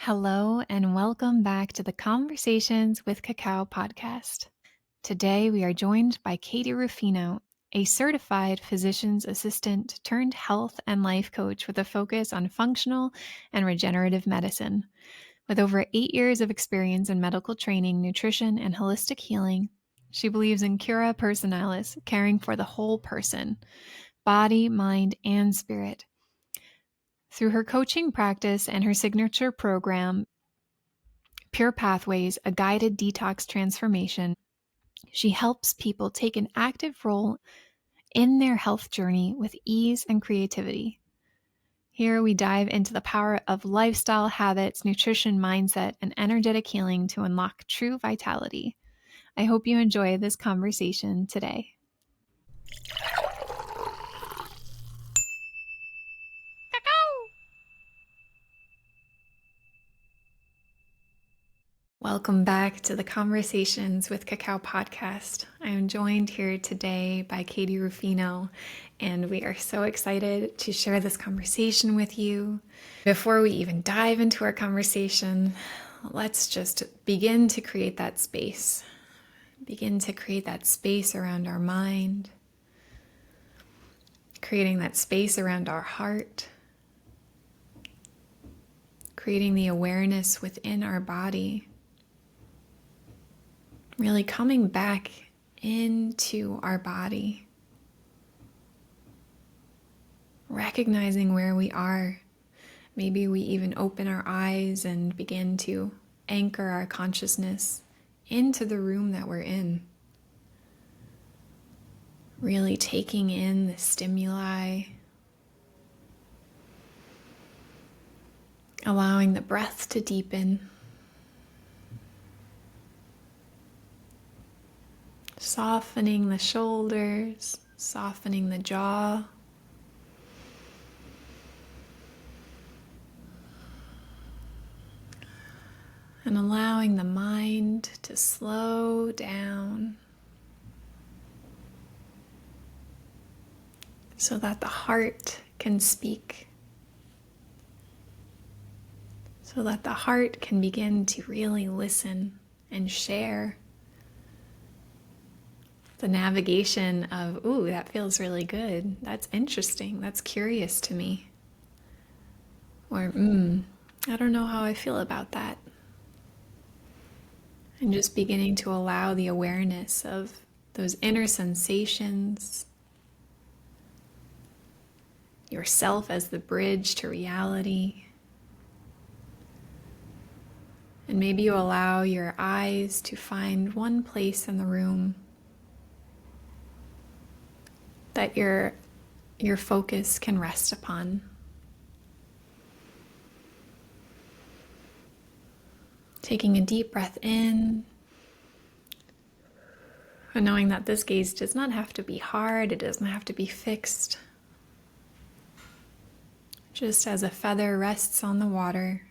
Hello, and welcome back to the Conversations with Cacao podcast. Today, we are joined by Katie Ruffino, a certified physician's assistant turned health and life coach with a focus on functional and regenerative medicine. With over 8 years of experience in medical training, nutrition, and holistic healing, she believes in cura personalis, caring for the whole person, body, mind, and spirit. Through her coaching practice and her signature program, Pure Pathways, a guided detox transformation, she helps people take an active role in their health journey with ease and creativity. Here we dive into the power of lifestyle habits, nutrition, mindset, and energetic healing to unlock true vitality. I hope you enjoy this conversation today. Welcome back to the Conversations with Cacao podcast. I am joined here today by Katie Ruffino, and we are so excited to share this conversation with you. Before we even dive into our conversation, let's just begin to create that space. Begin to create that space around our mind, creating that space around our heart, creating the awareness within our body. Really coming back into our body, recognizing where we are. Maybe we even open our eyes and begin to anchor our consciousness into the room that we're in. Really taking in the stimuli, allowing the breath to deepen. Softening the shoulders, softening the jaw. And allowing the mind to slow down so that the heart can speak. So that the heart can begin to really listen and share. The navigation of, ooh, that feels really good. That's interesting. That's curious to me. Or, I don't know how I feel about that. And just beginning to allow the awareness of those inner sensations, yourself as the bridge to reality. And maybe you allow your eyes to find one place in the room that your focus can rest upon. Taking a deep breath in, and knowing that this gaze does not have to be hard, it doesn't have to be fixed. Just as a feather rests on the water,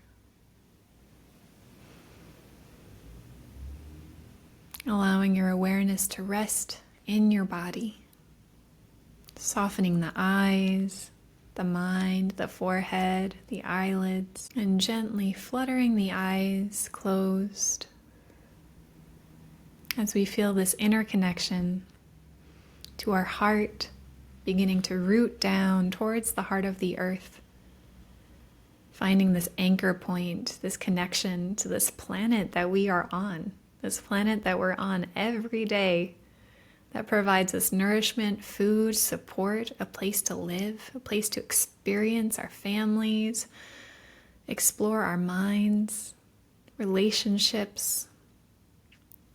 allowing your awareness to rest in your body. Softening the eyes, the mind, the forehead, the eyelids, and gently fluttering the eyes closed as we feel this inner connection to our heart beginning to root down towards the heart of the earth, finding this anchor point, this connection to this planet that we are on, this planet that we're on every day, that provides us nourishment, food, support, a place to live, a place to experience our families, explore our minds, relationships,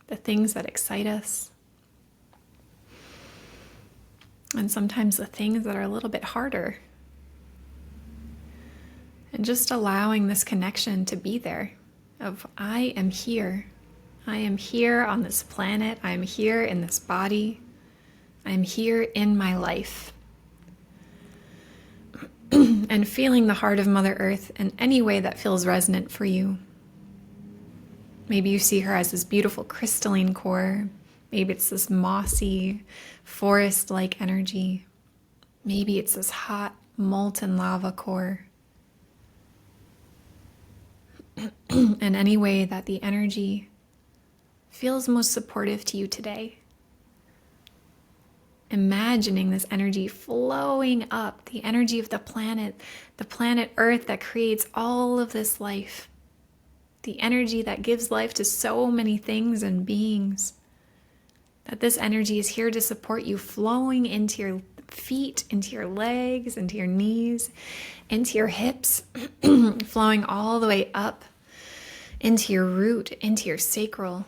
the things that excite us, and sometimes the things that are a little bit harder. And just allowing this connection to be there of, I am here. I am here on this planet. I am here in this body. I am here in my life. And feeling the heart of Mother Earth in any way that feels resonant for you. Maybe you see her as this beautiful crystalline core. Maybe it's this mossy, forest-like energy. Maybe it's this hot, molten lava core. in any way that the energy feels most supportive to you today. Imagining this energy flowing up, the energy of the planet Earth that creates all of this life, the energy that gives life to so many things and beings, that this energy is here to support you, flowing into your feet, into your legs, into your knees, into your hips, flowing all the way up into your root, into your sacral,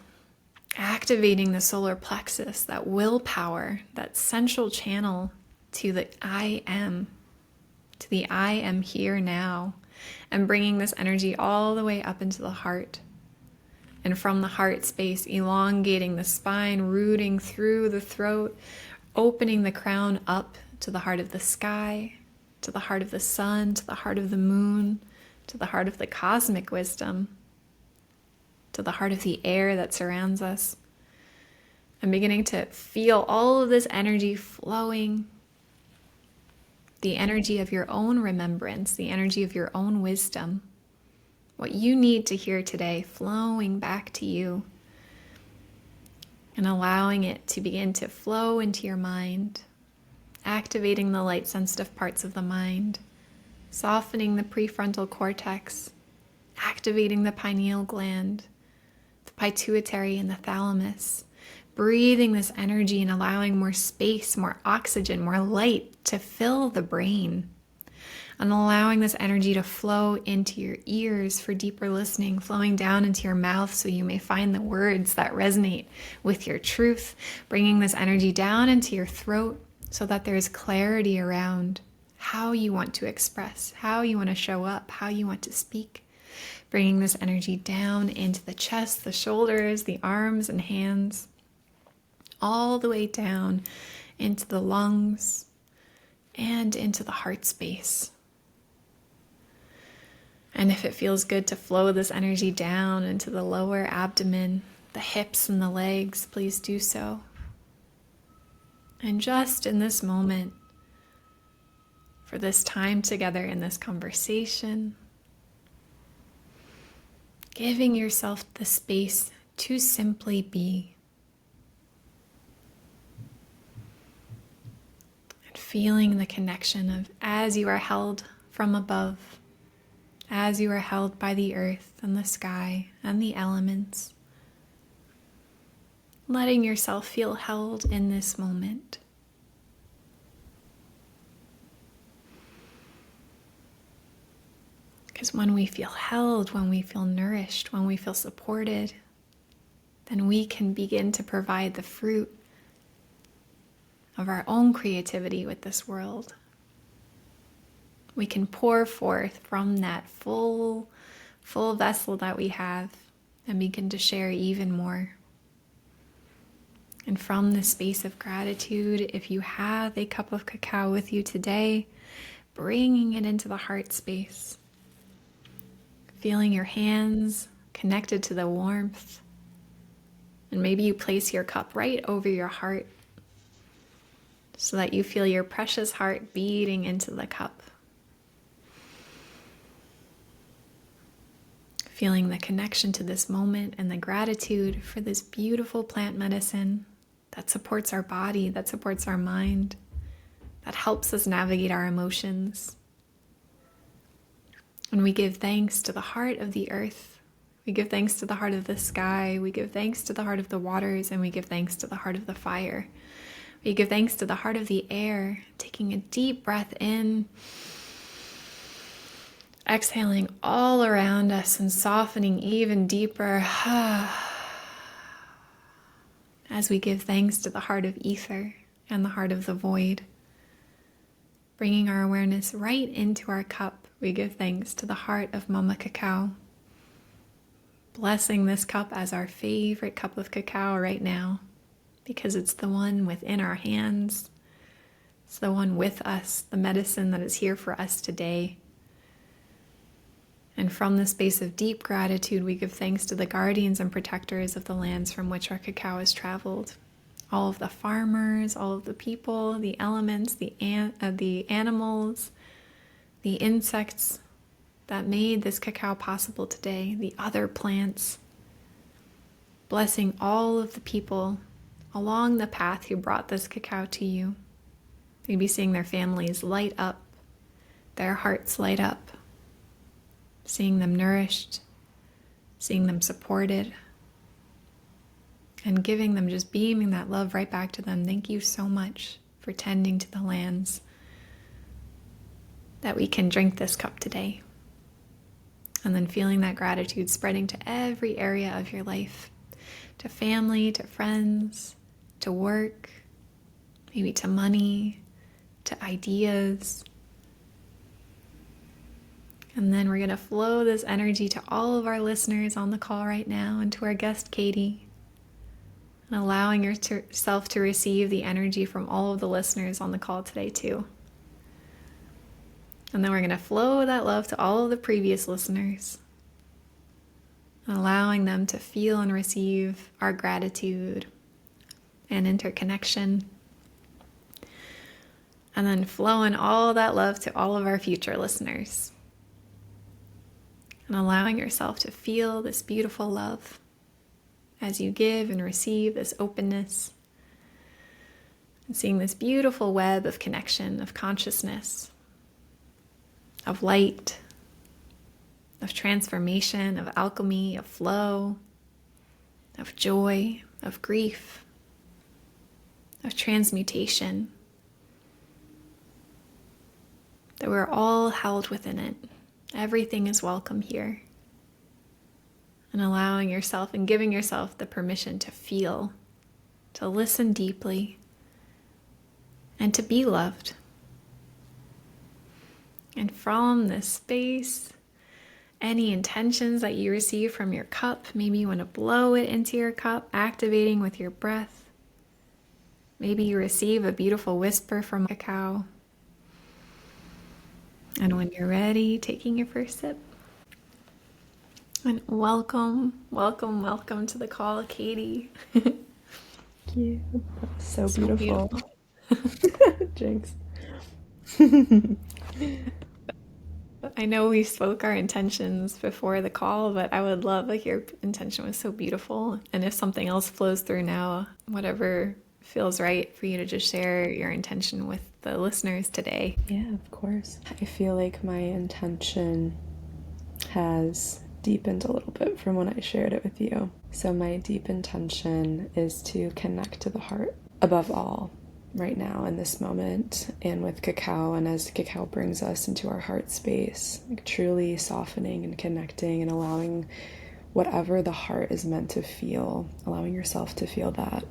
activating the solar plexus, that willpower, that central channel to the I am here now, and bringing this energy all the way up into the heart. And from the heart space, elongating the spine, rooting through the throat, opening the crown up to the heart of the sky, to the heart of the sun, to the heart of the moon, to the heart of the cosmic wisdom, to the heart of the air that surrounds us. I'm beginning to feel all of this energy flowing, the energy of your own remembrance, the energy of your own wisdom, what you need to hear today flowing back to you, and allowing it to begin to flow into your mind, activating the light sensitive parts of the mind, softening the prefrontal cortex, activating the pineal gland, the pituitary and the thalamus, breathing this energy and allowing more space, more oxygen, more light to fill the brain, and allowing this energy to flow into your ears for deeper listening, flowing down into your mouth so you may find the words that resonate with your truth, bringing this energy down into your throat so that there's clarity around how you want to express, how you want to show up, how you want to speak, bringing this energy down into the chest, the shoulders, the arms and hands, all the way down into the lungs and into the heart space. And if it feels good to flow this energy down into the lower abdomen, the hips and the legs, please do so. And just in this moment, for this time together in this conversation, giving yourself the space to simply be. And feeling the connection of as you are held from above, as you are held by the earth and the sky and the elements, letting yourself feel held in this moment. Because when we feel held, when we feel nourished, when we feel supported, then we can begin to provide the fruit of our own creativity with this world. We can pour forth from that full vessel that we have and begin to share even more. And from this space of gratitude, if you have a cup of cacao with you today, bringing it into the heart space, feeling your hands connected to the warmth, and maybe you place your cup right over your heart so that you feel your precious heart beating into the cup. Feeling the connection to this moment and the gratitude for this beautiful plant medicine that supports our body, that supports our mind, that helps us navigate our emotions. And we give thanks to the heart of the earth. We give thanks to the heart of the sky. We give thanks to the heart of the waters, and we give thanks to the heart of the fire. We give thanks to the heart of the air, taking a deep breath in, exhaling all around us and softening even deeper as we give thanks to the heart of ether and the heart of the void. Bringing our awareness right into our cup, we give thanks to the heart of Mama Cacao. Blessing this cup as our favorite cup of cacao right now, because it's the one within our hands. It's the one with us, the medicine that is here for us today. And from the space of deep gratitude, we give thanks to the guardians and protectors of the lands from which our cacao has traveled. All of the farmers, all of the people, the elements, the animals, the insects, that made this cacao possible today, the other plants, blessing all of the people along the path who brought this cacao to you. Maybe seeing their families light up, their hearts light up, seeing them nourished, seeing them supported, and giving them, just beaming that love right back to them. Thank you so much for tending to the lands that we can drink this cup today. And then feeling that gratitude spreading to every area of your life, to family, to friends, to work, maybe to money, to ideas. And then we're going to flow this energy to all of our listeners on the call right now and to our guest, Katie, and allowing yourself to receive the energy from all of the listeners on the call today too. And then we're going to flow that love to all of the previous listeners, allowing them to feel and receive our gratitude and interconnection. And then flowing all that love to all of our future listeners. And allowing yourself to feel this beautiful love as you give and receive this openness. And seeing this beautiful web of connection, of consciousness, of light, of transformation, of alchemy, of flow, of joy, of grief, of transmutation. That we're all held within it. Everything is welcome here. And allowing yourself and giving yourself the permission to feel, to listen deeply, and to be loved. And from this space, any intentions that you receive from your cup, maybe you want to blow it into your cup, activating with your breath. Maybe you receive a beautiful whisper from cacao. And when you're ready, taking your first sip. And welcome to the call, Katie. Thank you. That was so beautiful. Jinx. I know we spoke our intentions before the call, but I would love, your intention was so beautiful. And if something else flows through now, whatever feels right for you to just share your intention with the listeners today. Yeah, of course. I feel like my intention has deepened a little bit from when I shared it with you. So my deep intention is to connect to the heart above all right now in this moment, and with cacao, and as cacao brings us into our heart space, truly softening and connecting and allowing whatever the heart is meant to feel, allowing yourself to feel that.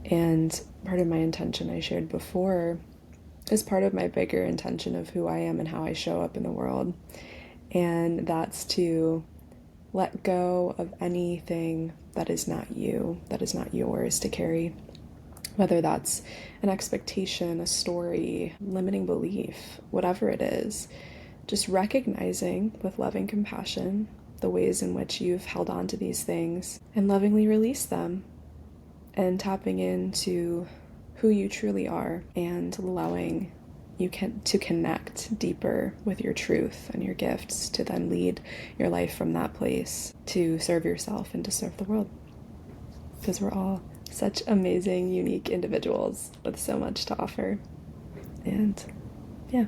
And part of my intention I shared before is part of my bigger intention of who I am and how I show up in the world. And that's to let go of anything that is not you, that is not yours to carry. Whether that's an expectation, a story, limiting belief, whatever it is, just recognizing with loving compassion the ways in which you've held on to these things and lovingly release them, and tapping into who you truly are and allowing you to connect deeper with your truth and your gifts to then lead your life from that place to serve yourself and to serve the world. Because we're all such amazing, unique individuals with so much to offer. And yeah,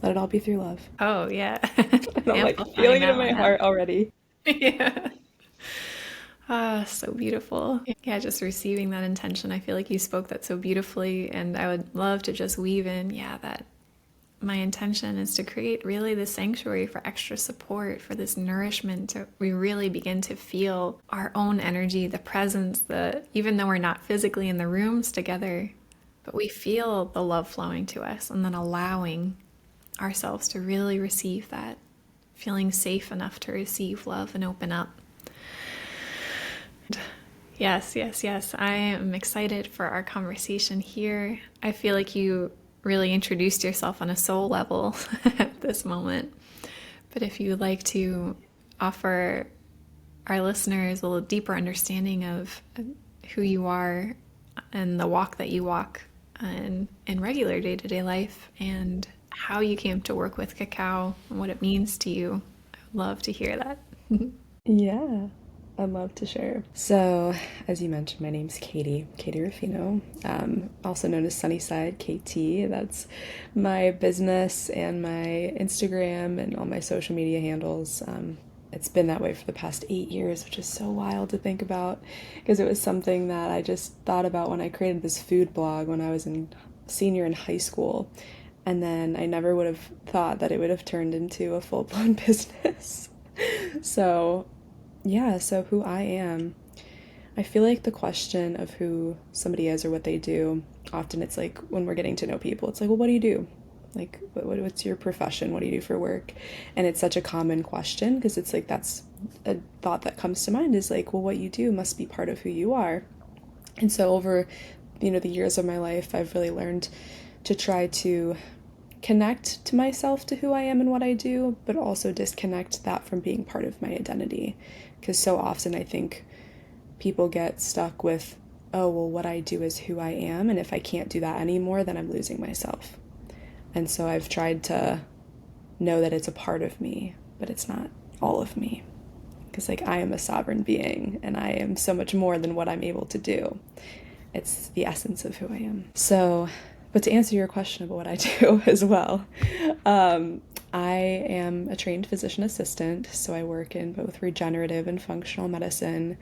let it all be through love. Oh, yeah. I'm feeling it in my heart already. Yeah. So beautiful. Yeah, just receiving that intention. I feel like you spoke that so beautifully, and I would love to just weave in, that my intention is to create really the sanctuary for extra support, for this nourishment. We really begin to feel our own energy, the presence, even though we're not physically in the rooms together, but we feel the love flowing to us, and then allowing ourselves to really receive that, feeling safe enough to receive love and open up. Yes. I am excited for our conversation here. I feel like you really introduced yourself on a soul level at this moment. But if you would like to offer our listeners a little deeper understanding of who you are and the walk that you walk in regular day-to-day life, and how you came to work with cacao and what it means to you, Love to hear that. Yeah, I'd love to share. So, as you mentioned, my name's Katie Ruffino, also known as Sunnyside KT. That's my business and my Instagram and all my social media handles. It's been that way for the past 8 years, which is so wild to think about because it was something that I just thought about when I created this food blog when I was in senior in high school. And then I never would have thought that it would have turned into a full blown business. So, yeah, so who I am, I feel like the question of who somebody is or what they do, often it's like when we're getting to know people, it's like, well, what do you do? Like, what's your profession? What do you do for work? And it's such a common question because it's like that's a thought that comes to mind is like, well, what you do must be part of who you are. And so over, the years of my life, I've really learned to try to connect to myself to who I am and what I do, but also disconnect that from being part of my identity. Because so often I think people get stuck with, oh, well, what I do is who I am, and if I can't do that anymore, then I'm losing myself. And so I've tried to know that it's a part of me, but it's not all of me. Because, like, I am a sovereign being, and I am so much more than what I'm able to do. It's the essence of who I am. So, but to answer your question about what I do as well, I am a trained physician assistant, so I work in both regenerative and functional medicine.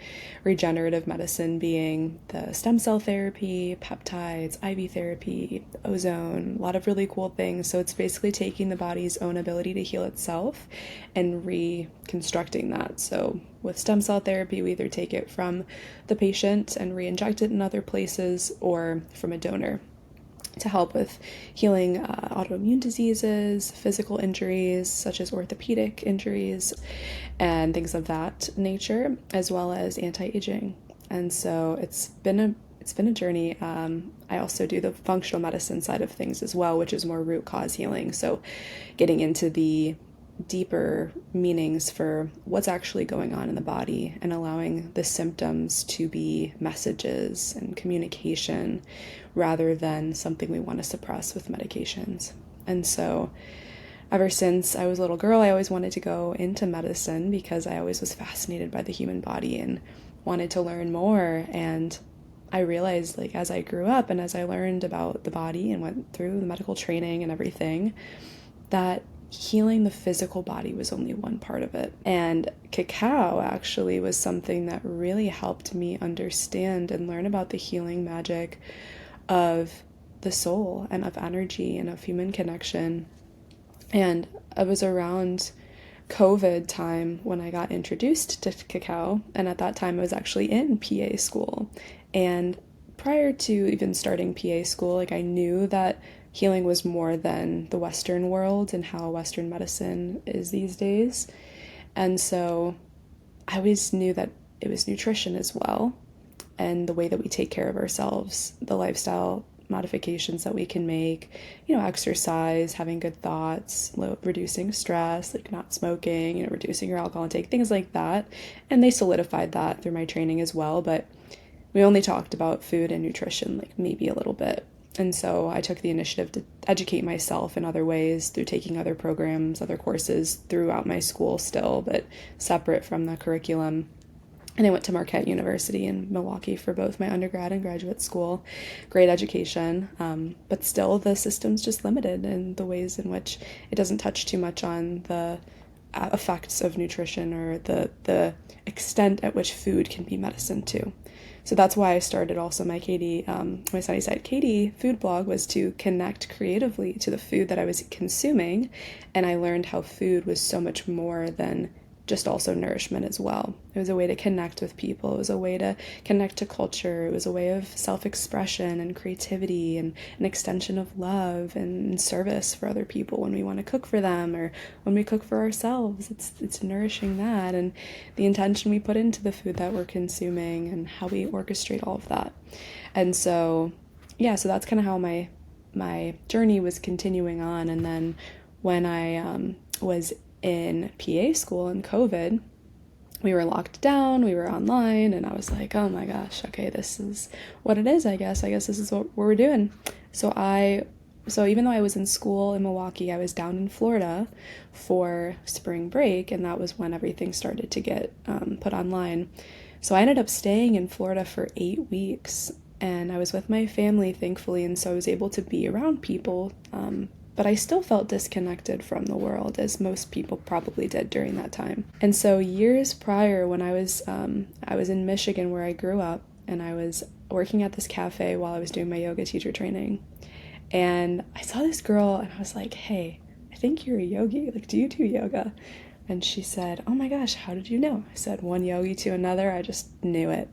Regenerative medicine being the stem cell therapy, peptides, IV therapy, ozone, a lot of really cool things. So it's basically taking the body's own ability to heal itself and reconstructing that. So with stem cell therapy, we either take it from the patient and re-inject it in other places or from a donor to help with healing autoimmune diseases, physical injuries such as orthopedic injuries, and things of that nature, as well as anti-aging. And so it's been a journey. I also do the functional medicine side of things as well, which is more root cause healing. So getting into the deeper meanings for what's actually going on in the body and allowing the symptoms to be messages and communication rather than something we want to suppress with medications. And so ever since I was a little girl, I always wanted to go into medicine because I always was fascinated by the human body and wanted to learn more. And I realized, like, as I grew up and as I learned about the body and went through the medical training and everything, that healing the physical body was only one part of it. And cacao actually was something that really helped me understand and learn about the healing magic of the soul and of energy and of human connection. And I was around COVID time when I got introduced to cacao, and at that time I was actually in PA school. And prior to even starting PA school, like, I knew that healing was more than the Western world and how Western medicine is these days. And so I always knew that it was nutrition as well, and the way that we take care of ourselves, the lifestyle modifications that we can make, exercise, having good thoughts, reducing stress, like not smoking, reducing your alcohol intake, things like that. And they solidified that through my training as well. But we only talked about food and nutrition, like maybe a little bit. And so I took the initiative to educate myself in other ways through taking other programs, other courses throughout my school still, but separate from the curriculum. And I went to Marquette University in Milwaukee for both my undergrad and graduate school. Great education, but still the system's just limited in the ways in which it doesn't touch too much on the effects of nutrition or the extent at which food can be medicine too. So that's why I started also my my Sunnyside Katie food blog, was to connect creatively to the food that I was consuming. And I learned how food was so much more than just also nourishment as well. It was a way to connect with people. It was a way to connect to culture. It was a way of self-expression and creativity and an extension of love and service for other people when we want to cook for them or when we cook for ourselves. It's nourishing that and the intention we put into the food that we're consuming and how we orchestrate all of that. And so, yeah, so that's kind of how my journey was continuing on. And then when I was in PA school in COVID, we were locked down, we were online, and I was like, oh my gosh, okay, this is what it is, I guess this is what we're doing. So I So even though I was in school in Milwaukee, I was down in Florida for spring break, and that was when everything started to get put online. So I ended up staying in Florida for 8 weeks, and I was with my family, thankfully, and so I was able to be around people. But I still felt disconnected from the world, as most people probably did during that time. And so years prior, when I was in Michigan, where I grew up, and I was working at this cafe while I was doing my yoga teacher training. And I saw this girl, and I was like, "Hey, I think you're a yogi. Like, do you do yoga?" And she said, "Oh my gosh, how did you know?" I said, "One yogi to another, I just knew it."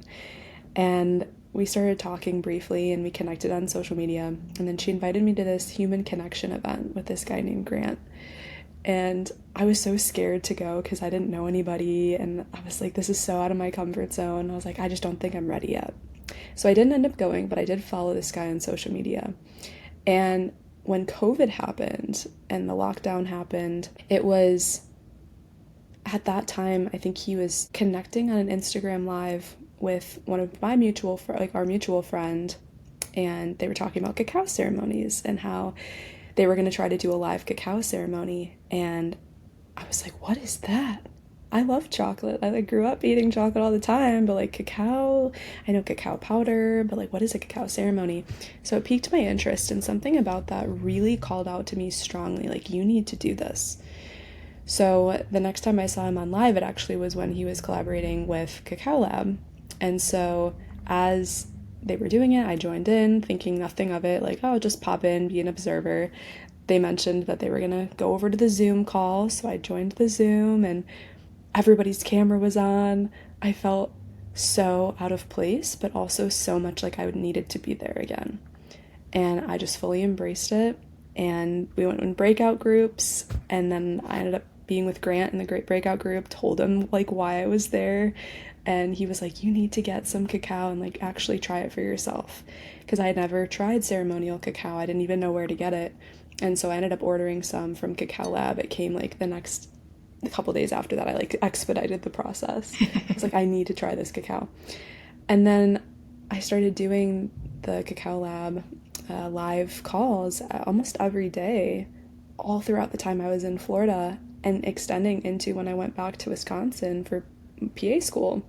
And we started talking briefly, and we connected on social media. And then she invited me to this human connection event with this guy named Grant. And I was so scared to go because I didn't know anybody. And I was like, this is so out of my comfort zone. I was like, I just don't think I'm ready yet. So I didn't end up going, but I did follow this guy on social media. And when COVID happened and the lockdown happened, it was at that time, I think he was connecting on an Instagram live with one of my our mutual friend, and they were talking about cacao ceremonies and how they were going to try to do a live cacao ceremony. And I was like, what is that? I love chocolate. I grew up eating chocolate all the time, but like cacao, I know cacao powder, but like what is a cacao ceremony? So it piqued my interest, and something about that really called out to me strongly, like, you need to do this. So the next time I saw him on live, it actually was when he was collaborating with Cacao Lab. And so as they were doing it, I joined in, thinking nothing of it, like, oh, just pop in, be an observer. They mentioned that they were going to go over to the Zoom call, so I joined the Zoom, and everybody's camera was on. I felt so out of place, but also so much like I needed to be there again. And I just fully embraced it. And we went in breakout groups, and then I ended up being with Grant in the great breakout group, told him like why I was there, and he was like, you need to get some cacao and like actually try it for yourself, because I had never tried ceremonial cacao. I didn't even know where to get it. And so I ended up ordering some from Cacao Lab. It came like the next a couple days after that. I like expedited the process. I was like, I need to try this cacao. And then I started doing the Cacao Lab live calls almost every day, all throughout the time I was in Florida, and extending into when I went back to Wisconsin for PA school.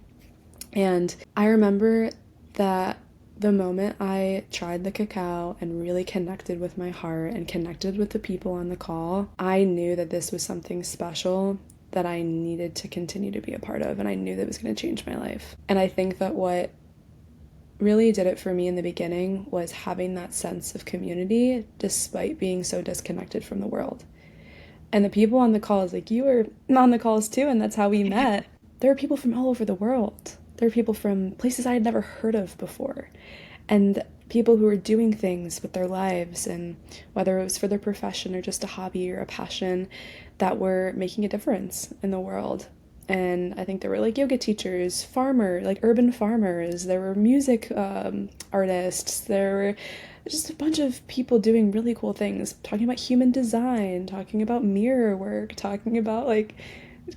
And I remember that the moment I tried the cacao and really connected with my heart and connected with the people on the call, I knew that this was something special that I needed to continue to be a part of, and I knew that it was going to change my life. And I think that what really did it for me in the beginning was having that sense of community despite being so disconnected from the world. And the people on the calls, like you were on the calls too, and that's how we met. There are people from all over the world. There are people from places I had never heard of before. And people who were doing things with their lives, and whether it was for their profession or just a hobby or a passion, that were making a difference in the world. And I think there were like yoga teachers, like urban farmers, there were music artists, there were just a bunch of people doing really cool things, talking about human design, talking about mirror work, talking about like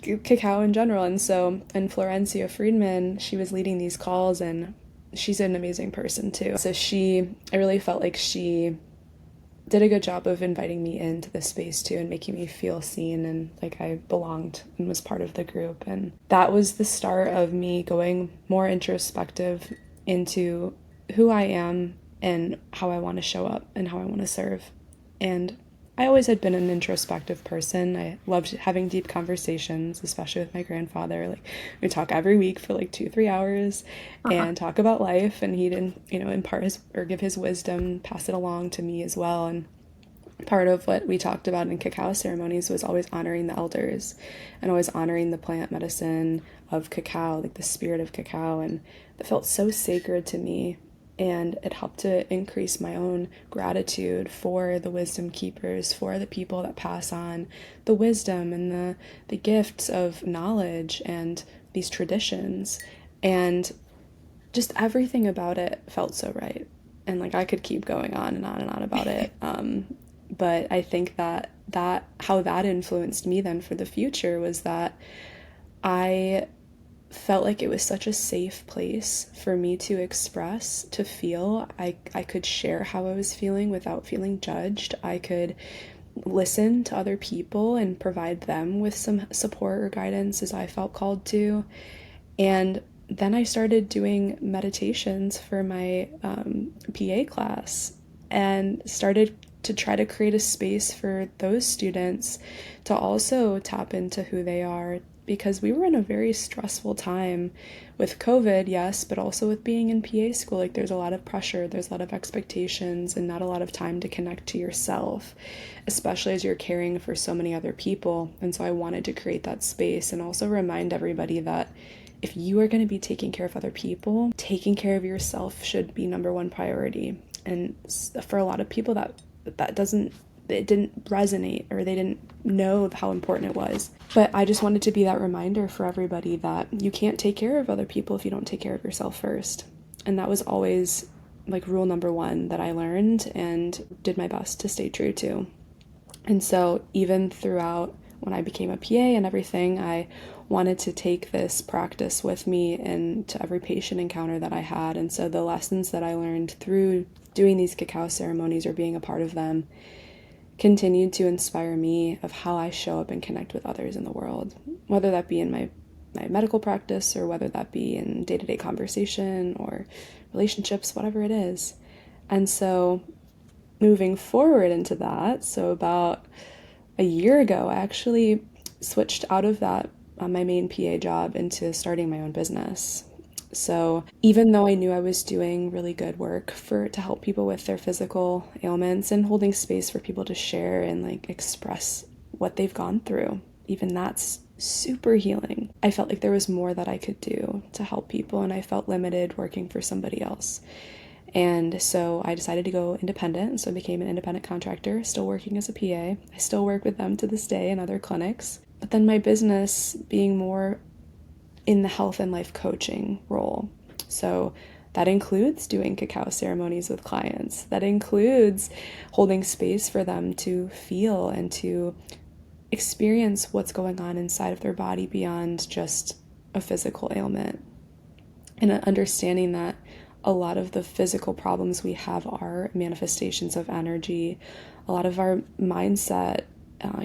cacao in general. And so, and Florencia Friedman, she was leading these calls, and she's an amazing person too. So I really felt like she did a good job of inviting me into the space too, and making me feel seen and like I belonged and was part of the group. And that was the start of me going more introspective into who I am and how I want to show up and how I want to serve. And I always had been an introspective person. I loved having deep conversations, especially with my grandfather. Like, we talk every week for like 2-3 hours and talk about life. And he didn't, impart his or give his wisdom, pass it along to me as well. And part of what we talked about in cacao ceremonies was always honoring the elders and always honoring the plant medicine of cacao, like the spirit of cacao. And that felt so sacred to me. And it helped to increase my own gratitude for the wisdom keepers, for the people that pass on the wisdom and the gifts of knowledge and these traditions. And just everything about it felt so right. And like I could keep going on and on and on about it. But I think that how that influenced me then for the future was that I felt like it was such a safe place for me to express, to feel. I could share how I was feeling without feeling judged. I could listen to other people and provide them with some support or guidance as I felt called to. And then I started doing meditations for my PA class and started to try to create a space for those students to also tap into who they are, because we were in a very stressful time with COVID, yes, but also with being in PA school. Like, there's a lot of pressure, there's a lot of expectations, and not a lot of time to connect to yourself, especially as you're caring for so many other people. And so I wanted to create that space and also remind everybody that if you are going to be taking care of other people, taking care of yourself should be number one priority. And for a lot of people, that doesn't, it didn't resonate, or they didn't know how important it was. But I just wanted to be that reminder for everybody that you can't take care of other people if you don't take care of yourself first. And that was always like rule number one that I learned and did my best to stay true to. And so even throughout when I became a PA and everything, I wanted to take this practice with me into every patient encounter that I had. And so the lessons that I learned through doing these cacao ceremonies or being a part of them continued to inspire me of how I show up and connect with others in the world, whether that be in my medical practice or whether that be in day-to-day conversation or relationships, whatever it is. And so moving forward into that, so about a year ago, I actually switched out of that my main PA job into starting my own business. So even though I knew I was doing really good work to help people with their physical ailments and holding space for people to share and like express what they've gone through, even that's super healing. I felt like there was more that I could do to help people, and I felt limited working for somebody else. And so I decided to go independent. So I became an independent contractor, still working as a PA. I still work with them to this day in other clinics. But then my business being more in the health and life coaching role. So that includes doing cacao ceremonies with clients. That includes holding space for them to feel and to experience what's going on inside of their body beyond just a physical ailment. And understanding that a lot of the physical problems we have are manifestations of energy. A lot of our mindset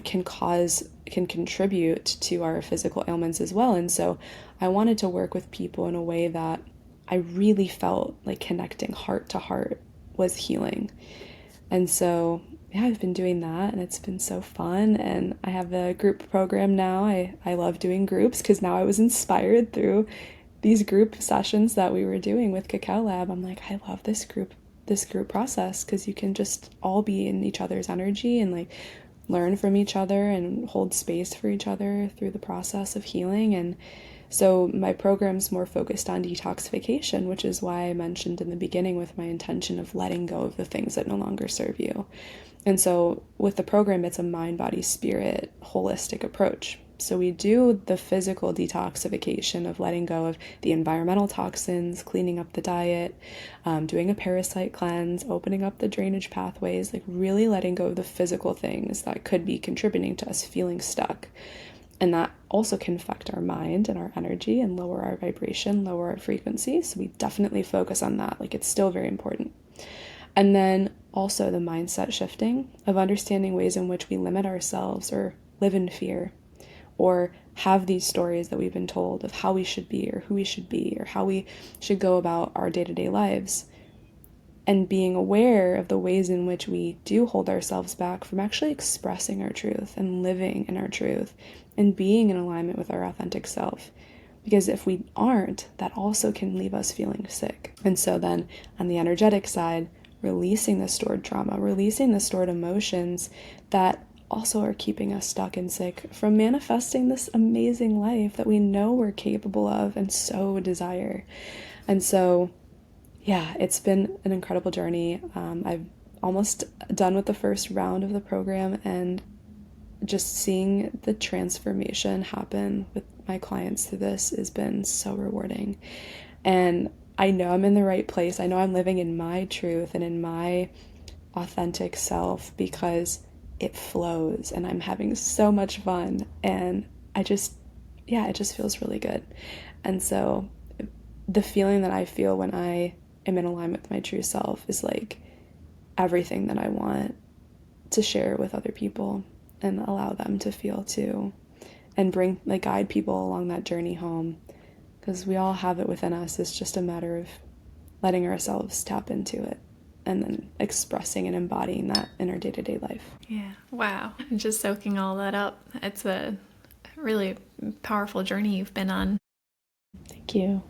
can contribute to our physical ailments as well. And so I wanted to work with people in a way that I really felt like connecting heart to heart was healing. And so yeah, I've been doing that, and it's been so fun. And I have a group program now. I love doing groups because now I was inspired through these group sessions that we were doing with Cacao Lab. I'm like, I love this group process, because you can just all be in each other's energy and like learn from each other and hold space for each other through the process of healing. And so my program's more focused on detoxification, which is why I mentioned in the beginning with my intention of letting go of the things that no longer serve you. And so with the program, it's a mind, body, spirit, holistic approach. So we do the physical detoxification of letting go of the environmental toxins, cleaning up the diet, doing a parasite cleanse, opening up the drainage pathways, like really letting go of the physical things that could be contributing to us feeling stuck. And that also can affect our mind and our energy and lower our vibration, lower our frequency. So we definitely focus on that. Like, it's still very important. And then also the mindset shifting of understanding ways in which we limit ourselves or live in fear, or have these stories that we've been told of how we should be or who we should be or how we should go about our day-to-day lives. And being aware of the ways in which we do hold ourselves back from actually expressing our truth and living in our truth and being in alignment with our authentic self. Because if we aren't, that also can leave us feeling sick. And so then on the energetic side, releasing the stored trauma, releasing the stored emotions that also are keeping us stuck and sick from manifesting this amazing life that we know we're capable of and so desire. And so yeah, it's been an incredible journey. I've almost done with the first round of the program, and just seeing the transformation happen with my clients through this has been so rewarding. And I know I'm in the right place. I know I'm living in my truth and in my authentic self because it flows and I'm having so much fun. And yeah, it just feels really good. And so the feeling that I feel when I am in alignment with my true self is like everything that I want to share with other people and allow them to feel too, and bring, like, guide people along that journey home, because we all have it within us. It's just a matter of letting ourselves tap into it and then expressing and embodying that in our day-to-day life. Yeah. Wow. And just soaking all that up. It's a really powerful journey you've been on. Thank you.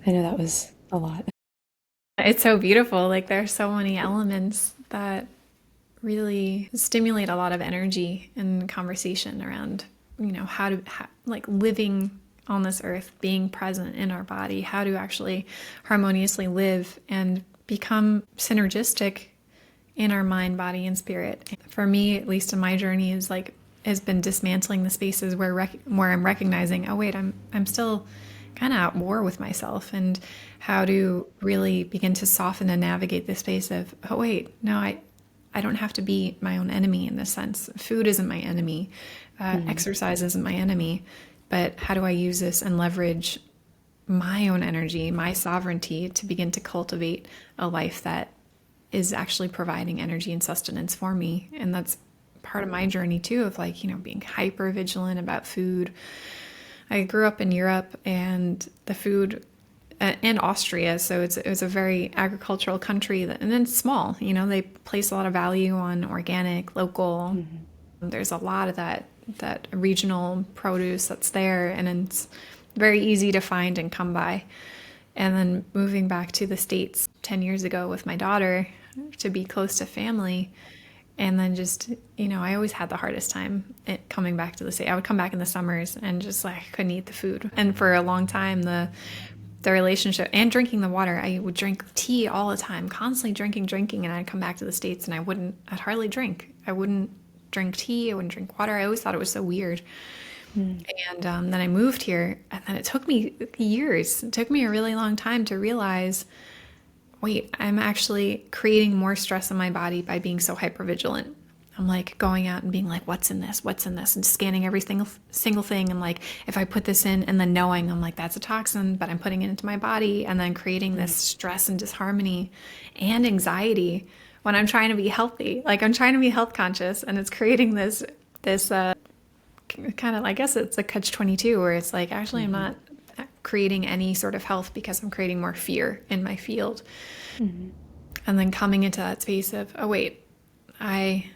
I know that was a lot. It's so beautiful. Like there's so many elements that really stimulate a lot of energy and conversation around, like living on this earth, being present in our body, how to actually harmoniously live and become synergistic in our mind, body, and spirit. For me, at least in my journey, has been dismantling the spaces where I'm recognizing, oh wait, I'm still kind of at war with myself, and how to really begin to soften and navigate the space of, oh wait, no, I don't have to be my own enemy in this sense. Food isn't my enemy. Exercise isn't my enemy. But how do I use this and leverage my own energy, my sovereignty, to begin to cultivate a life that is actually providing energy and sustenance for me? And that's part of my journey too, of being hyper vigilant about food. I grew up in Europe, and the food and Austria, so it was a very agricultural country, and then small. They place a lot of value on organic, local. There's a lot of that regional produce that's there, and it's very easy to find and come by. And then moving back to the States 10 years ago with my daughter to be close to family. And then just, I always had the hardest time coming back to the States. I would come back in the summers and just couldn't eat the food. And for a long time, the relationship and drinking the water, I would drink tea all the time, constantly drinking. And I'd come back to the States and I'd hardly drink. I wouldn't drink tea. I wouldn't drink water. I always thought it was so weird. And then I moved here, and then it took me years. It took me a really long time to realize, wait, I'm actually creating more stress in my body by being so hypervigilant. I'm going out and being like, what's in this? What's in this? And scanning every single thing. And if I put this in, and then knowing, I'm like, that's a toxin, but I'm putting it into my body, and then creating this stress and disharmony and anxiety when I'm trying to be healthy. I'm trying to be health conscious, and it's creating this kind of, I guess it's a catch-22, where it's actually I'm not creating any sort of health because I'm creating more fear in my field. And then coming into that space of, oh wait, I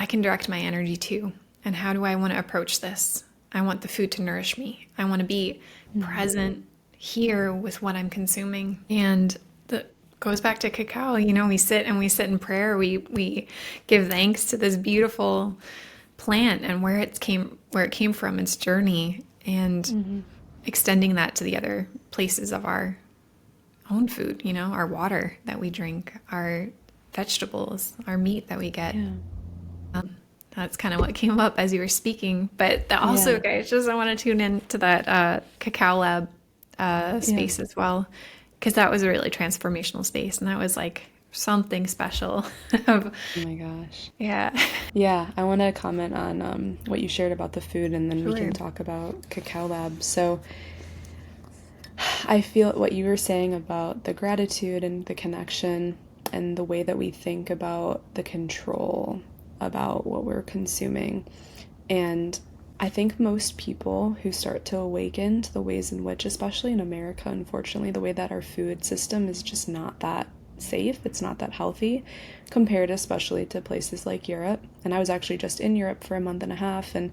can direct my energy too. And how do I want to approach this? I want the food to nourish me. I want to be present here with what I'm consuming. And that goes back to cacao. We sit in prayer. We give thanks to this beautiful plant and where it came from, its journey, and extending that to the other places of our own food, our water that we drink, our vegetables, our meat that we get. That's kind of what came up as you were speaking. But also, guys, I want to tune into that Cacao Lab space as well, because that was a really transformational space, and that was something special. Oh my gosh. Yeah, I want to comment on what you shared about the food, and then we can talk about Cacao Lab. So I feel what you were saying about the gratitude and the connection and the way that we think about the control about what we're consuming. And I think most people who start to awaken to the ways in which, especially in America, unfortunately, the way that our food system is just not that safe, it's not that healthy, compared especially to places like Europe. And I was actually just in Europe for a month and a half, and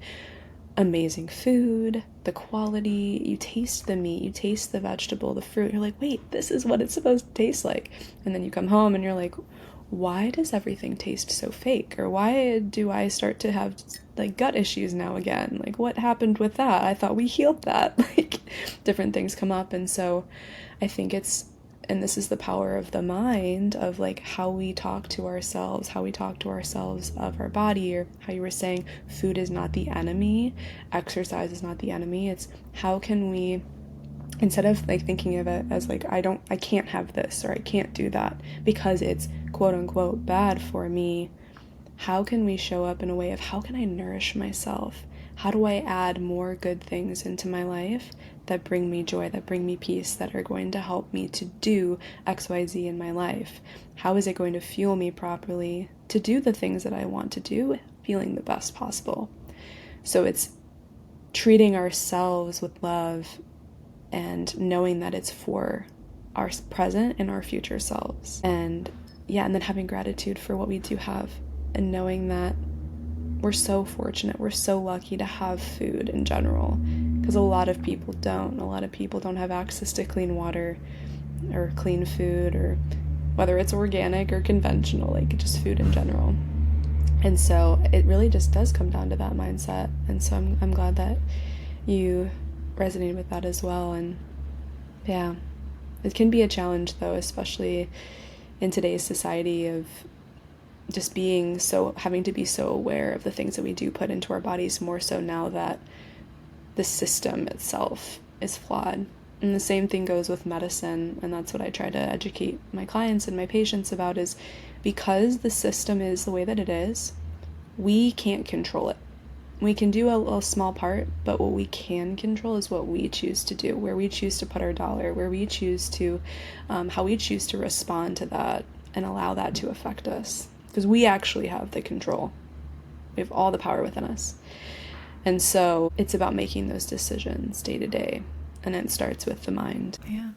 amazing food, the quality, you taste the meat, you taste the vegetable, the fruit, you're like, wait, this is what it's supposed to taste like. And then you come home and you're like, why does everything taste so fake? Or why do I start to have gut issues now again? What happened with that? I thought we healed that. Different things come up. And so I think and this is the power of the mind, of how we talk to ourselves, of our body, or how you were saying food is not the enemy, exercise is not the enemy. It's how can we, instead of thinking of it as I can't have this, or I can't do that because it's quote unquote bad for me, how can we show up in a way of how can I nourish myself? How do I add more good things into my life that bring me joy, that bring me peace, that are going to help me to do XYZ in my life? How is it going to fuel me properly to do the things that I want to do, feeling the best possible? So it's treating ourselves with love and knowing that it's for our present and our future selves. And yeah, and then having gratitude for what we do have and knowing that we're so fortunate, we're so lucky to have food in general, because a lot of people don't. A lot of people don't have access to clean water or clean food, or whether it's organic or conventional, like just food in general. And so it really just does come down to that mindset. And so I'm glad that you resonated with that as well. And yeah, it can be a challenge though, especially in today's society of just being so, having to be so aware of the things that we do put into our bodies, more so now that the system itself is flawed. And the same thing goes with medicine, and that's what I try to educate my clients and my patients about, is because the system is the way that it is, we can't control it. We can do a small part, but what we can control is what we choose to do, where we choose to put our dollar, where we choose to, how we choose to respond to that and allow that to affect us. Because we actually have the control. We have all the power within us. And so it's about making those decisions day to day. And it starts with the mind. Yeah.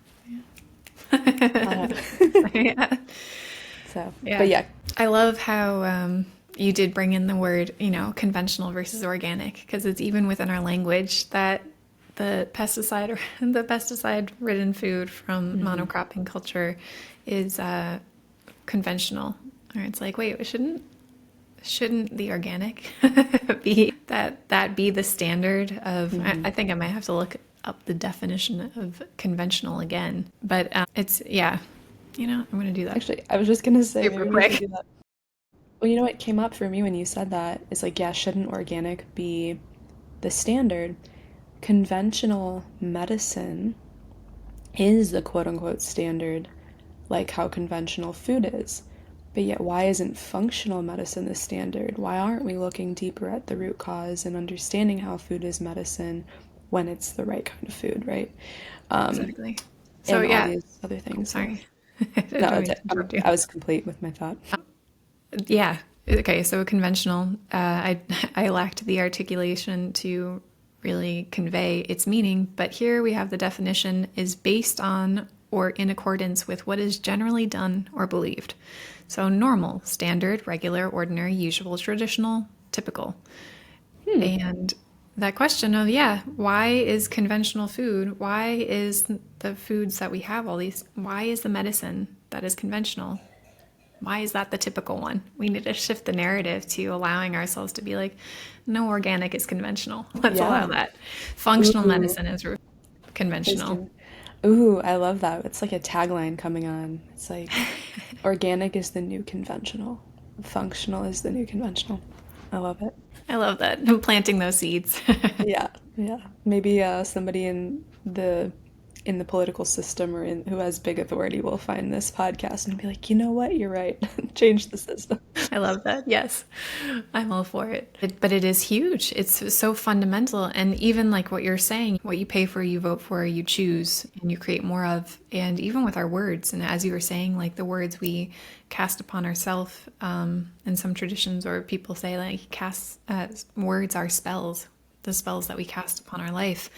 Yeah. So, yeah. But yeah. I love how you did bring in the word, conventional versus organic, because it's even within our language that the pesticide-ridden food from monocropping culture is conventional. Or it's like, wait, shouldn't the organic be that be the standard of? I think I might have to look up the definition of conventional again. But it's I'm going to do that. Actually, I was just going to say, super maybe we should quick. do that. Well, you know what came up for me when you said that is like, yeah, shouldn't organic be the standard? Conventional medicine is the quote unquote standard, like how conventional food is. But yet, why isn't functional medicine the standard? Why aren't we looking deeper at the root cause and understanding how food is medicine when it's the right kind of food, right? Exactly. So And all yeah. these other things. Sorry. So. No, that's it. I was complete with my thought. Yeah. Okay. So conventional. I lacked the articulation to really convey its meaning, but here we have the definition is based on or in accordance with what is generally done or believed. So normal, standard, regular, ordinary, usual, traditional, typical. And that question of, why is conventional food? Why is the foods that we have why is the medicine that is conventional? Why is that the typical one? We need to shift the narrative to allowing ourselves to be like, no, organic is conventional. Let's allow that. Functional medicine is conventional. Ooh, I love that. It's like a tagline coming on. It's like, organic is the new conventional. Functional is the new conventional. I love it. I love that. I'm planting those seeds. Yeah. Maybe somebody in the political system or who has big authority will find this podcast and be like, you know what, you're right. Change the system. I love that. Yes, I'm all for it. But it is huge. It's so fundamental. And even like what you're saying, what you pay for, you vote for, you choose, and you create more of. And even with our words, and as you were saying, like the words we cast upon ourselves, in some traditions, or people say like words are spells, the spells that we cast upon our life.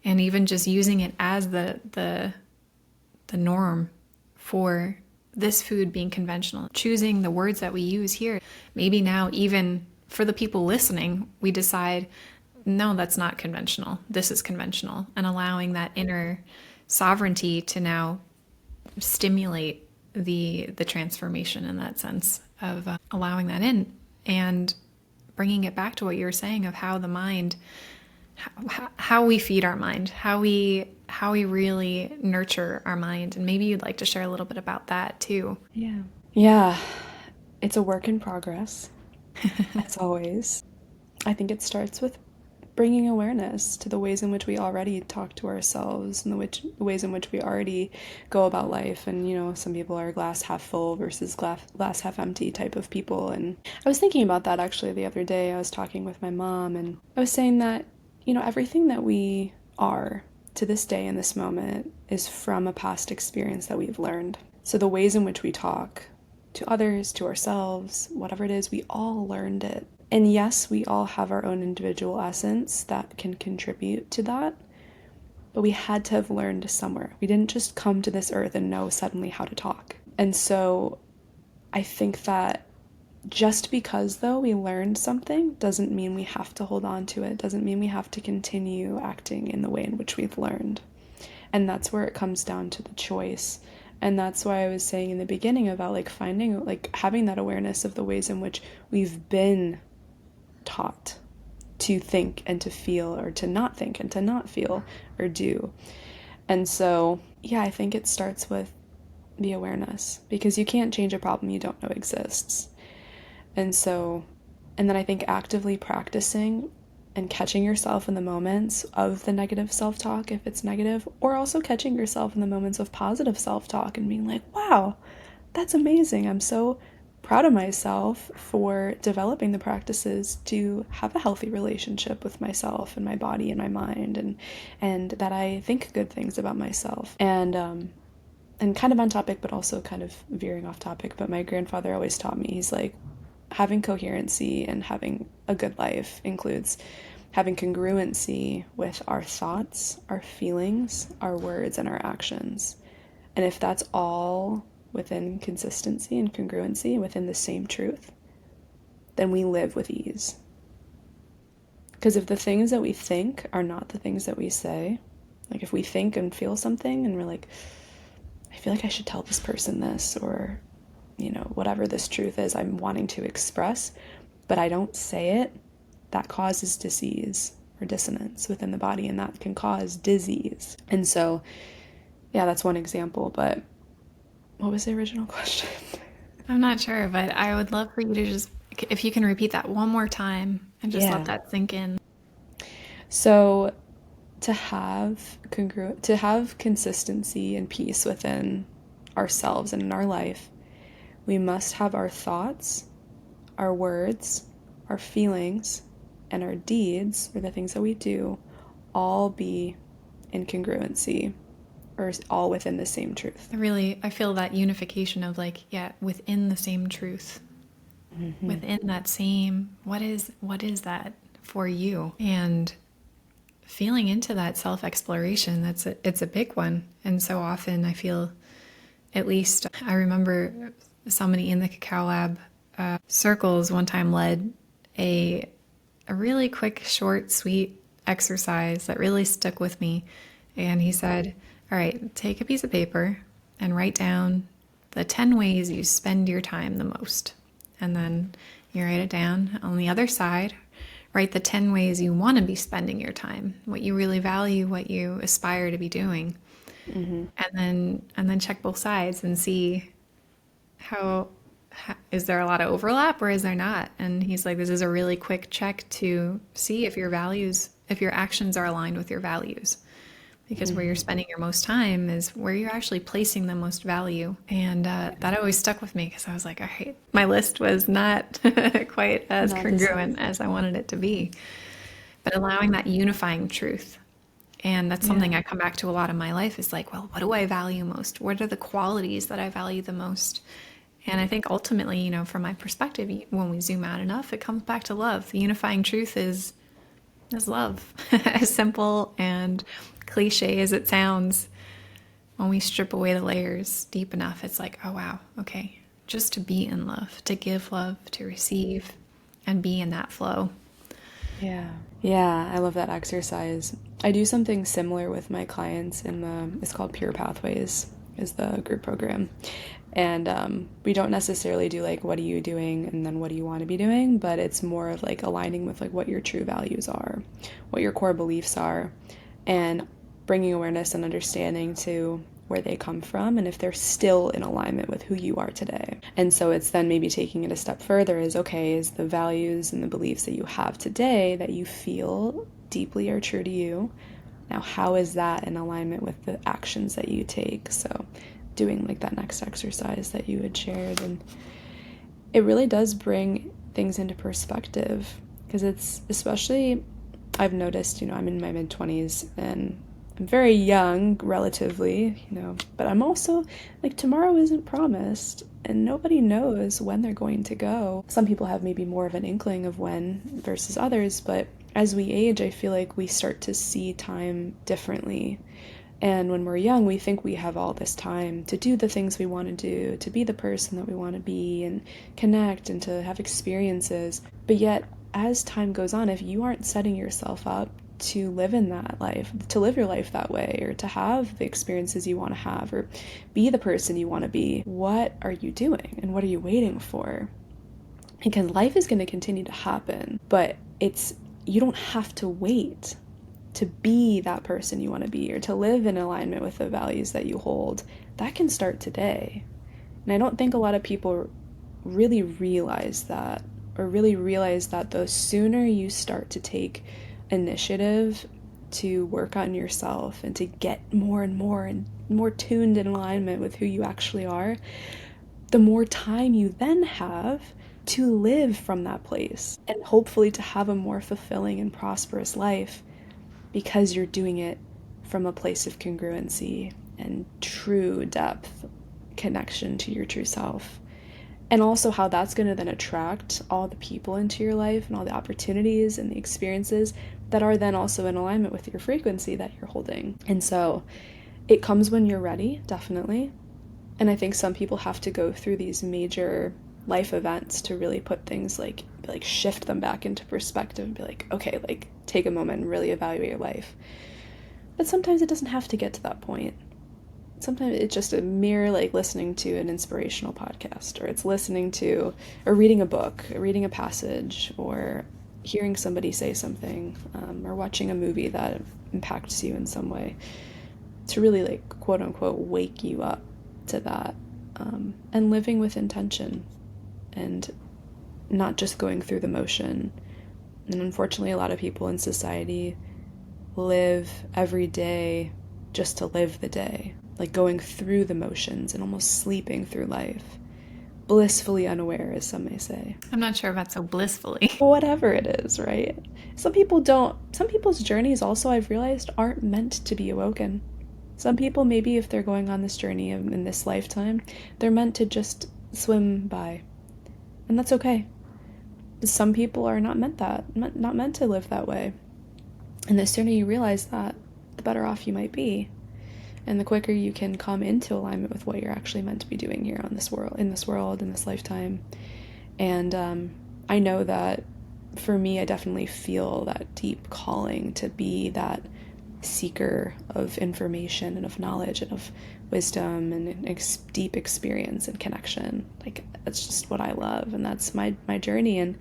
And even just using it as the norm for this food being conventional, choosing the words that we use here. Maybe now, even for the people listening, we decide, no, that's not conventional. This is conventional. And allowing that inner sovereignty to now stimulate the transformation in that sense of allowing that in and bringing it back to what you were saying of how the mind, how we feed our mind, how we really nurture our mind. And maybe you'd like to share a little bit about that too. Yeah. It's a work in progress, as always. I think it starts with bringing awareness to the ways in which we already talk to ourselves and the ways in which we already go about life. And, some people are glass half full versus glass half empty type of people. And I was thinking about that actually the other day. I was talking with my mom, and I was saying that, everything that we are to this day in this moment is from a past experience that we've learned. So the ways in which we talk to others, to ourselves, whatever it is, we all learned it. And yes, we all have our own individual essence that can contribute to that, but we had to have learned somewhere. We didn't just come to this earth and know suddenly how to talk. And so I think that just because, though, we learned something doesn't mean we have to hold on to it, doesn't mean we have to continue acting in the way in which we've learned. And that's where it comes down to the choice. And that's why I was saying in the beginning about having that awareness of the ways in which we've been taught to think and to feel, or to not think and to not feel or do. And so, yeah, I think it starts with the awareness, because you can't change a problem you don't know exists. And then I think actively practicing and catching yourself in the moments of the negative self-talk, if it's negative, or also catching yourself in the moments of positive self-talk and being like, wow, that's amazing. I'm so proud of myself for developing the practices to have a healthy relationship with myself and my body and my mind, and that I think good things about myself. And kind of on topic, but also kind of veering off topic, but my grandfather always taught me, he's like, having coherency and having a good life includes having congruency with our thoughts, our feelings, our words, and our actions. And if that's all within consistency and congruency within the same truth, then we live with ease. Because if the things that we think are not the things that we say, like if we think and feel something and we're like, I feel like I should tell this person this, or, whatever this truth is I'm wanting to express, but I don't say it, that causes disease or dissonance within the body, and that can cause disease. And so, yeah, that's one example, but what was the original question? I'm not sure, but I would love for you to just, if you can repeat that one more time and just let that sink in. So to have consistency and peace within ourselves and in our life, we must have our thoughts, our words, our feelings, and our deeds, or the things that we do, all be in congruency, or all within the same truth. I feel that unification of within the same truth, within that same, what is that for you? And feeling into that self-exploration, it's a big one. And so often I feel, at least I remember somebody in the Cacao Lab circles one time led a really quick, short, sweet exercise that really stuck with me. And he said, all right, take a piece of paper and write down the 10 ways you spend your time the most. And then you write it down. On the other side, write the 10 ways you want to be spending your time, what you really value, what you aspire to be doing. And then check both sides and see how is there a lot of overlap or is there not? And he's like, this is a really quick check to see if your actions are aligned with your values. Because where you're spending your most time is where you're actually placing the most value. And that always stuck with me, because I was like, all right, my list was not quite as congruent as I wanted it to be. But allowing that unifying truth. And that's something I come back to a lot in my life, is like, well, what do I value most? What are the qualities that I value the most? And I think ultimately, from my perspective, when we zoom out enough, it comes back to love. The unifying truth is love. As simple and cliche as it sounds, when we strip away the layers deep enough, it's like, oh wow, okay, just to be in love, to give love, to receive, and be in that flow. Yeah, I love that exercise. I do something similar with my clients it's called Pure Pathways, is the group program. And we don't necessarily do what are you doing and then what do you want to be doing, but it's more of aligning with what your true values are, what your core beliefs are, and bringing awareness and understanding to where they come from and if they're still in alignment with who you are today. And so it's then maybe taking it a step further, is the values and the beliefs that you have today that you feel deeply are true to you. Now, how is that in alignment with the actions that you take? So doing like that next exercise that you had shared, and it really does bring things into perspective, because it's, especially, I've noticed, I'm in my mid-20s and I'm very young relatively, but I'm also like, tomorrow isn't promised and nobody knows when they're going to go. Some people have maybe more of an inkling of when versus others, but as we age, I feel like we start to see time differently. And when we're young, we think we have all this time to do the things we want to do, to be the person that we want to be, and connect and to have experiences. But yet, as time goes on, if you aren't setting yourself up to live in that life, to live your life that way, or to have the experiences you want to have, or be the person you want to be, what are you doing and what are you waiting for? Because life is going to continue to happen, but you don't have to wait to be that person you want to be, or to live in alignment with the values that you hold. That can start today. And I don't think a lot of people really realize that, or really realize that the sooner you start to take initiative to work on yourself and to get more and more tuned in alignment with who you actually are, the more time you then have to live from that place, and hopefully to have a more fulfilling and prosperous life, because you're doing it from a place of congruency and true depth connection to your true self. And also how that's going to then attract all the people into your life and all the opportunities and the experiences that are then also in alignment with your frequency that you're holding. And so it comes when you're ready, definitely. And I think some people have to go through these major life events to really put things like shift them back into perspective and be like, okay, like take a moment and really evaluate your life. But sometimes it doesn't have to get to that point. Sometimes it's just a mere like listening to an inspirational podcast, or it's listening to or reading a book, or reading a passage, or hearing somebody say something, or watching a movie that impacts you in some way, to really like quote unquote wake you up to that, and living with intention and not just going through the motion. And unfortunately, a lot of people in society live every day just to live the day, like going through the motions and almost sleeping through life, blissfully unaware, as some may say. I'm not sure about so blissfully. Whatever it is, right? Some people's journeys also, I've realized, aren't meant to be awoken. Some people, maybe if they're going on this journey in this lifetime, they're meant to just swim by. And that's okay. But some people are not meant to live that way. And the sooner you realize that, the better off you might be. And the quicker you can come into alignment with what you're actually meant to be doing here on this world, in this lifetime. And I know that for me, I definitely feel that deep calling to be that seeker of information and of knowledge and of wisdom and deep experience and connection. Like, that's just what I love, and that's my journey. And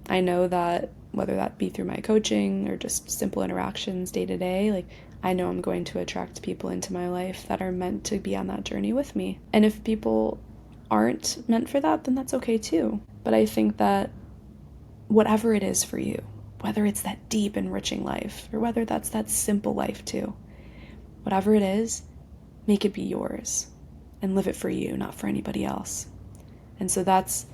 I know that whether that be through my coaching or just simple interactions day to day, like, I know I'm going to attract people into my life that are meant to be on that journey with me. And if people aren't meant for that, then that's okay too. But I think that whatever it is for you, whether it's that deep, enriching life, or whether that's that simple life too, whatever it is, make it be yours and live it for you, not for anybody else. And so that's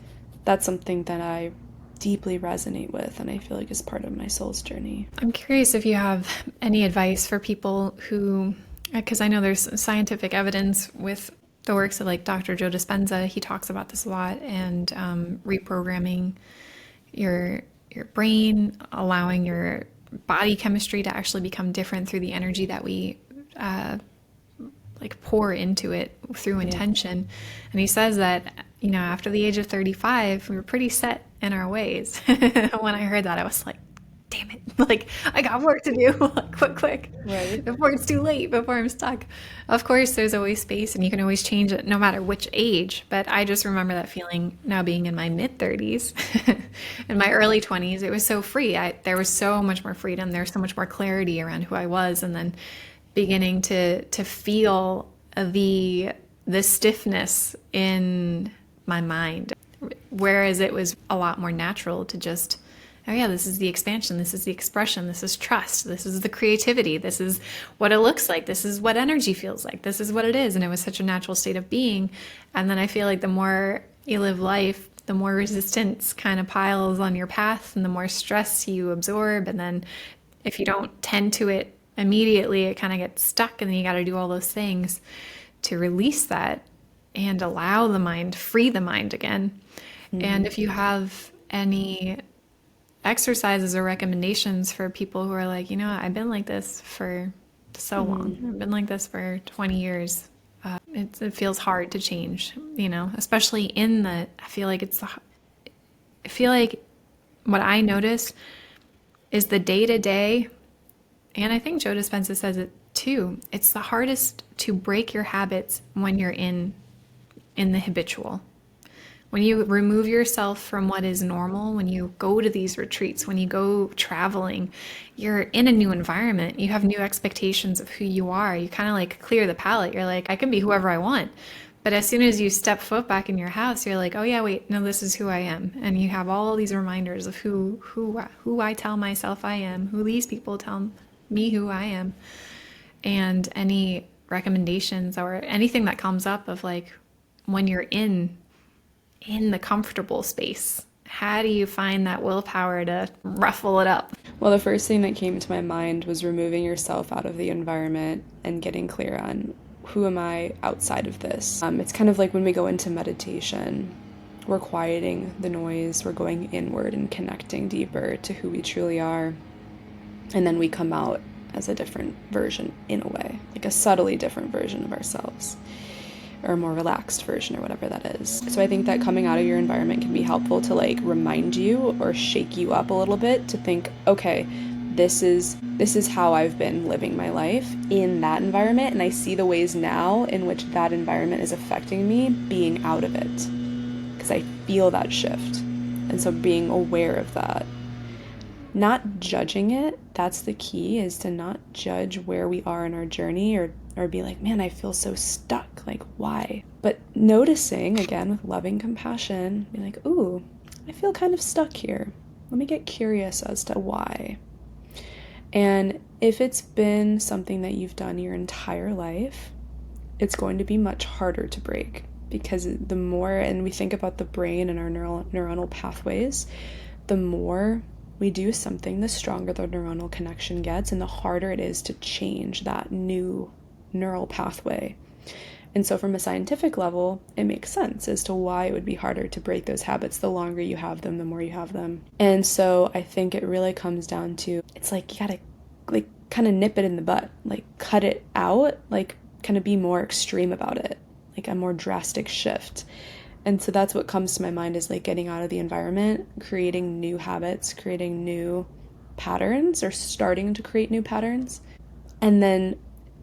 something that I deeply resonate with, and I feel like is part of my soul's journey. I'm curious if you have any advice for people who, because I know there's scientific evidence with the works of like Dr. Joe Dispenza. He talks about this a lot, and reprogramming your brain, allowing your body chemistry to actually become different through the energy that we like pour into it through intention. And he says that, after the age of 35, we were pretty set in our ways. When I heard that, I was like, damn it, like, I got work to do, like, quick, Right. before it's too late, before I'm stuck. Of course, there's always space, and you can always change it no matter which age. But I just remember that feeling now, being in my mid-30s. In my early 20s, it was so free. There was so much more freedom. There was so much more clarity around who I was, and then beginning to feel the stiffness in my mind, whereas it was a lot more natural to just oh yeah, this is the expansion, this is the expression, this is trust, this is the creativity, this is what it looks like, this is what energy feels like, this is what it is. And it was such a natural state of being. And then I feel like the more you live life, the more resistance kind of piles on your path and the more stress you absorb. And then if you don't tend to it immediately, it kind of gets stuck. And then you got to do all those things to release that and allow the mind, free the mind again. And if you have any exercises or recommendations for people who are like, I've been like this for so long. I've been like this for 20 years. It feels hard to change, especially I feel like what I notice is the day to day, and I think Joe Dispenza says it too. It's the hardest to break your habits when you're in the habitual. When you remove yourself from what is normal, when you go to these retreats, when you go traveling, you're in a new environment. You have new expectations of who you are. You kind of like clear the palette. You're like, I can be whoever I want. But as soon as you step foot back in your house, you're like, oh yeah, wait, no, this is who I am. And you have all these reminders of who I tell myself I am, who these people tell me who I am. And any recommendations or anything that comes up of like when you're in the comfortable space, how do you find that willpower to ruffle it up? Well, the first thing that came to my mind was removing yourself out of the environment and getting clear on who am I outside of this. It's kind of like when we go into meditation, we're quieting the noise, we're going inward and connecting deeper to who we truly are. And then we come out as a different version in a way, like a subtly different version of ourselves, or a more relaxed version, or whatever that is. So I think that coming out of your environment can be helpful to like remind you or shake you up a little bit to think, okay, this is how I've been living my life in that environment, and I see the ways now in which that environment is affecting me being out of it, because I feel that shift. And so being aware of that, not judging it, that's the key, is to not judge where we are in our journey, or be like, man, I feel so stuck, like why? But noticing, again, with loving compassion, be like, ooh, I feel kind of stuck here. Let me get curious as to why. And if it's been something that you've done your entire life, it's going to be much harder to break, because the more, and we think about the brain and our neuronal pathways, the more we do something, the stronger the neuronal connection gets, and the harder it is to change that new neural pathway. And so from a scientific level, it makes sense as to why it would be harder to break those habits. The longer you have them, the more you have them. And so I think it really comes down to, it's like you gotta like kind of nip it in the butt, like cut it out, like kind of be more extreme about it, like a more drastic shift. And so that's what comes to my mind, is like getting out of the environment, creating new habits, creating new patterns, or starting to create new patterns, and then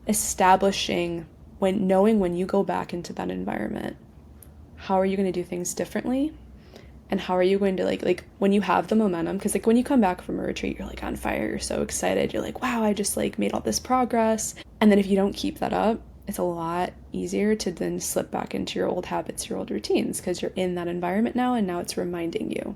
establishing, knowing when you go back into that environment, how are you going to do things differently, and how are you going to like when you have the momentum, because like when you come back from a retreat, you're like on fire, you're so excited, you're like, wow, I just like made all this progress. And then if you don't keep that up, it's a lot easier to then slip back into your old habits, your old routines, because you're in that environment now, and now it's reminding you.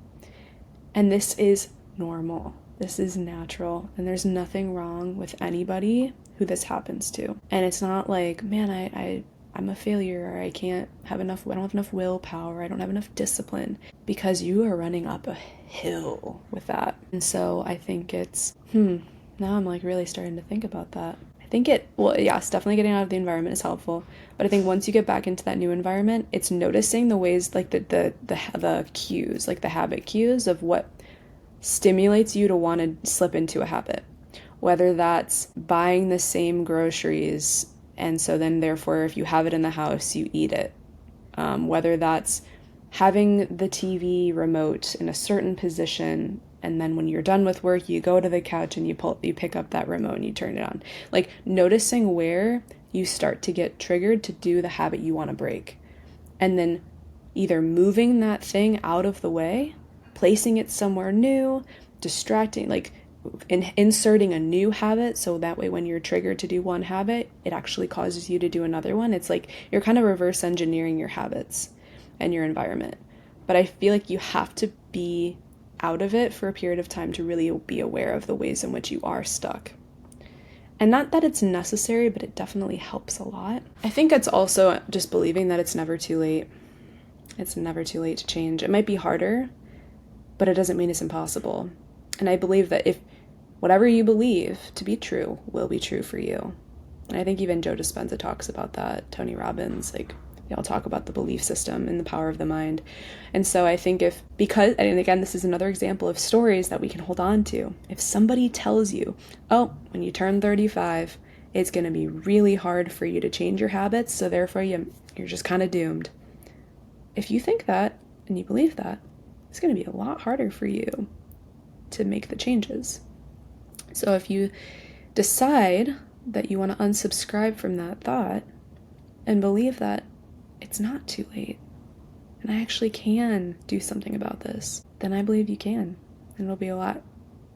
And this is normal. This is natural. And there's nothing wrong with anybody who this happens to. And it's not like, man, I'm a failure, or I don't have enough willpower, I don't have enough discipline, because you are running up a hill with that. And so I think it's, now I'm like really starting to think about that. Yes, definitely getting out of the environment is helpful. But I think once you get back into that new environment, it's noticing the ways, like the cues, like the habit cues of what stimulates you to want to slip into a habit. Whether that's buying the same groceries, and so then therefore if you have it in the house, you eat it. Whether that's having the TV remote in a certain position, and then when you're done with work, you go to the couch and you pick up that remote and you turn it on. Like noticing where you start to get triggered to do the habit you want to break. And then either moving that thing out of the way, placing it somewhere new, distracting, like inserting a new habit, so that way when you're triggered to do one habit, it actually causes you to do another one. It's like you're kind of reverse engineering your habits and your environment. But I feel like you have to be out of it for a period of time to really be aware of the ways in which you are stuck. And not that it's necessary, but it definitely helps a lot. I think it's also just believing that it's never too late. It's never too late to change. It might be harder, but it doesn't mean it's impossible. And I believe that if whatever you believe to be true will be true for you. And I think even Joe Dispenza talks about that, Tony Robbins, like they all talk about the belief system and the power of the mind. And so I think and again, this is another example of stories that we can hold on to. If somebody tells you, oh, when you turn 35, it's going to be really hard for you to change your habits, so therefore you're just kind of doomed. If you think that and you believe that, it's going to be a lot harder for you to make the changes. So if you decide that you want to unsubscribe from that thought and believe that it's not too late and I actually can do something about this, then I believe you can. And it'll be a lot.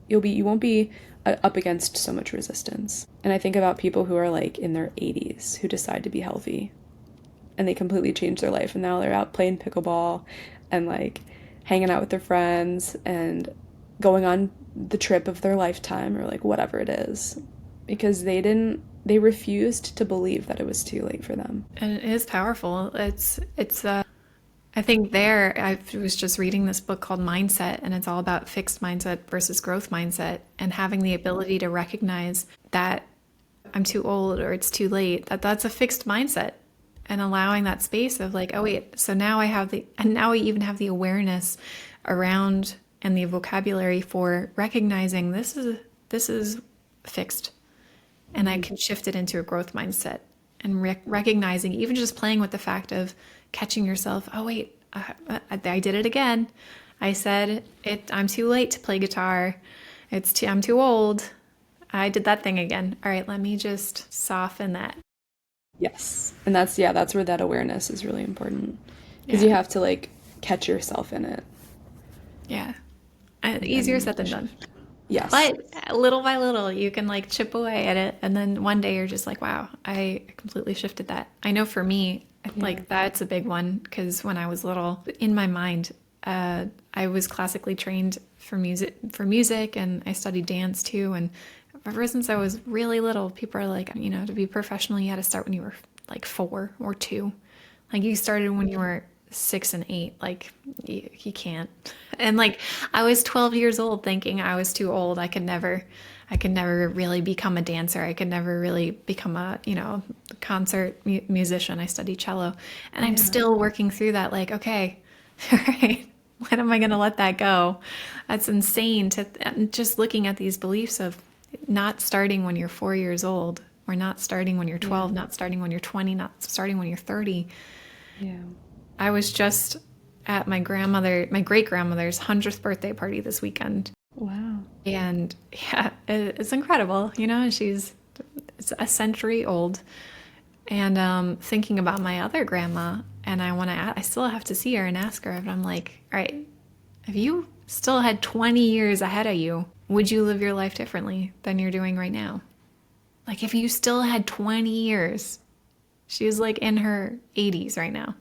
You won't be up against so much resistance. And I think about people who are like in their 80s who decide to be healthy and they completely change their life, and now they're out playing pickleball and like hanging out with their friends and going on the trip of their lifetime, or like whatever it is, because they refused to believe that it was too late for them. And it is powerful. I think I was just reading this book called Mindset, and it's all about fixed mindset versus growth mindset, and having the ability to recognize that I'm too old or it's too late, that's a fixed mindset, and allowing that space of like, oh wait, so now now I even have the awareness around and the vocabulary for recognizing this is fixed, and I can shift it into a growth mindset, and recognizing, even just playing with the fact of catching yourself, oh wait, I did it again. I said I'm too late to play guitar. I'm too old. I did that thing again. All right, let me just soften that. Yes. And that's where that awareness is really important, because Yeah. you have to like catch yourself in it. Yeah. Easier said than done. Yes. But little by little, you can like chip away at it. And then one day you're just like, wow, I completely shifted that. I know for me, like that's a big one, because when I was little, in my mind, I was classically trained for music, and I studied dance too. And ever since I was really little, people are like, to be professional, you had to start when you were like 4 or 2. Like you started when you were 6 and 8. Like you can't. And like I was 12 years old thinking I was too old. I could never really become a dancer. I could never really become a, concert musician. I studied cello, and I'm still working through that. Like, okay, all right, when am I going to let that go? That's insane just looking at these beliefs of not starting when you're 4 years old, or not starting when you're 12, not starting when you're 20, not starting when you're 30. Yeah. I was just at my great grandmother's 100th birthday party this weekend. Wow. And yeah, it's incredible. She's a century old. And thinking about my other grandma, and I still have to see her and ask her. And I'm like, all right, if you still had 20 years ahead of you, would you live your life differently than you're doing right now? Like if you still had 20 years, she's like in her 80s right now.